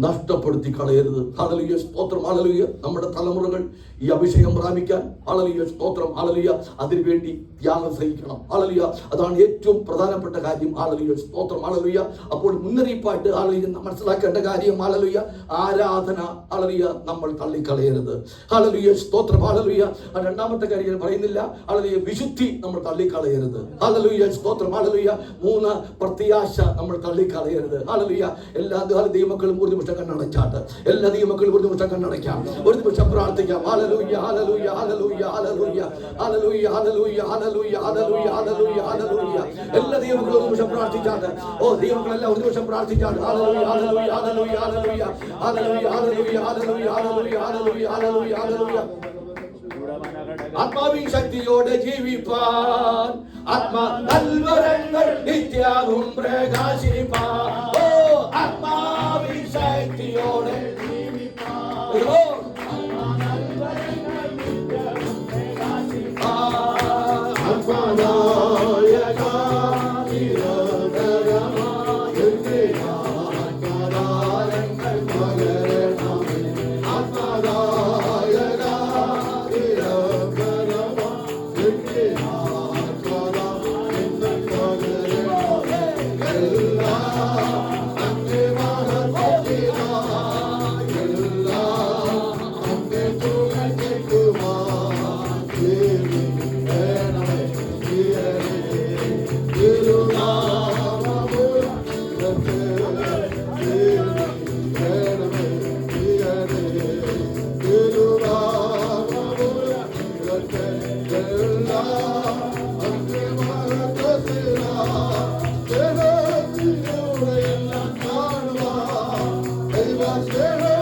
നഷ്ടപ്പെടുത്തി കളയരുത്. ഹല്ലേലൂയ, സ്തോത്രം, ഹല്ലേലൂയ. നമ്മുടെ തലമുറകൾ ഈ അഭിഷേകം പ്രാപിക്കാൻ, ഹല്ലേലൂയ, സ്തോത്രം, ഹല്ലേലൂയ, അതിനുവേണ്ടി ത്യാഗം സഹിക്കണം. ഹല്ലേലൂയ. അതാണ് ഏറ്റവും പ്രധാനപ്പെട്ട കാര്യം. ഹല്ലേലൂയ, സ്തോത്രം, ഹല്ലേലൂയ. അപ്പോൾ മുന്നറിയിപ്പായിട്ട്, ഹല്ലേലൂയ, മനസ്സിലാക്കേണ്ട കാര്യം, ഹല്ലേലൂയ, ആരാധന, ഹല്ലേലൂയ, നമ്മൾ തള്ളിക്കളയരുത്. ഹല്ലേലൂയ, സ്തോത്രം, ഹല്ലേലൂയ. രണ്ടാമത്തെ കാര്യം പറയുന്നില്ല, ഹല്ലേലൂയ, വിശുദ്ധി നമ്മൾ തള്ളിക്കളയരുത്. ഹല്ലേലൂയ, സ്തോത്രം, ഹല്ലേലൂയ. 3, പ്രത്യാശ നമ്മൾ തള്ളിക്കളയരുത്. ഹല്ലേലൂയ. എല്ലാ ദൈവമക്കളും ഒരു നിമിഷം കണ്ണടച്ചാട്ട്, എല്ലാ ദൈവമക്കളും ഒരു നിമിഷം കണ്ണടയ്ക്കാം, ഒരു നിമിഷം പ്രാർത്ഥിക്കാം. ഹല്ലേലൂയ, ഹല്ലേലൂയ, ഹല്ലേലൂയ, ഹല്ലേലൂയ, ഹല്ലേലൂയ, ഹല്ലേലൂയ, ഹല്ലേലൂയ, ഹല്ലേലൂയ, ഹല്ലേലൂയ, ഹല്ലേലൂയ. എല്ലാ ദൈവമക്കളും ഒരു നിമിഷം പ്രാർത്ഥിച്ചാട്ട്. ദൈവമക്കളെല്ലാം ഒരു നിമിഷം പ്രാർത്ഥിച്ചാട്ട്. ഹല്ലേലൂയ, ഹല്ലേലൂയ, ഹല്ലേലൂയ, ഹല്ലേലൂയ, ഹല്ലേലൂയ, ഹല്ലേലൂയ, ഹല്ലേലൂയ, ഹല്ലേലൂയ, ഹല്ലേലൂയ, ഹല്ലേലൂയ. ആത്മാവിൻ ശക്തിയോടെ ജീവിപ്പാൻ, ആത്മാ നൽവരങ്ങൾ നിത്യവും പ്രകാശിപ്പാൻ. ആത്മാവിൻ ശക്തിയോടെ ജീവിപ്പാൻ, Allah Stay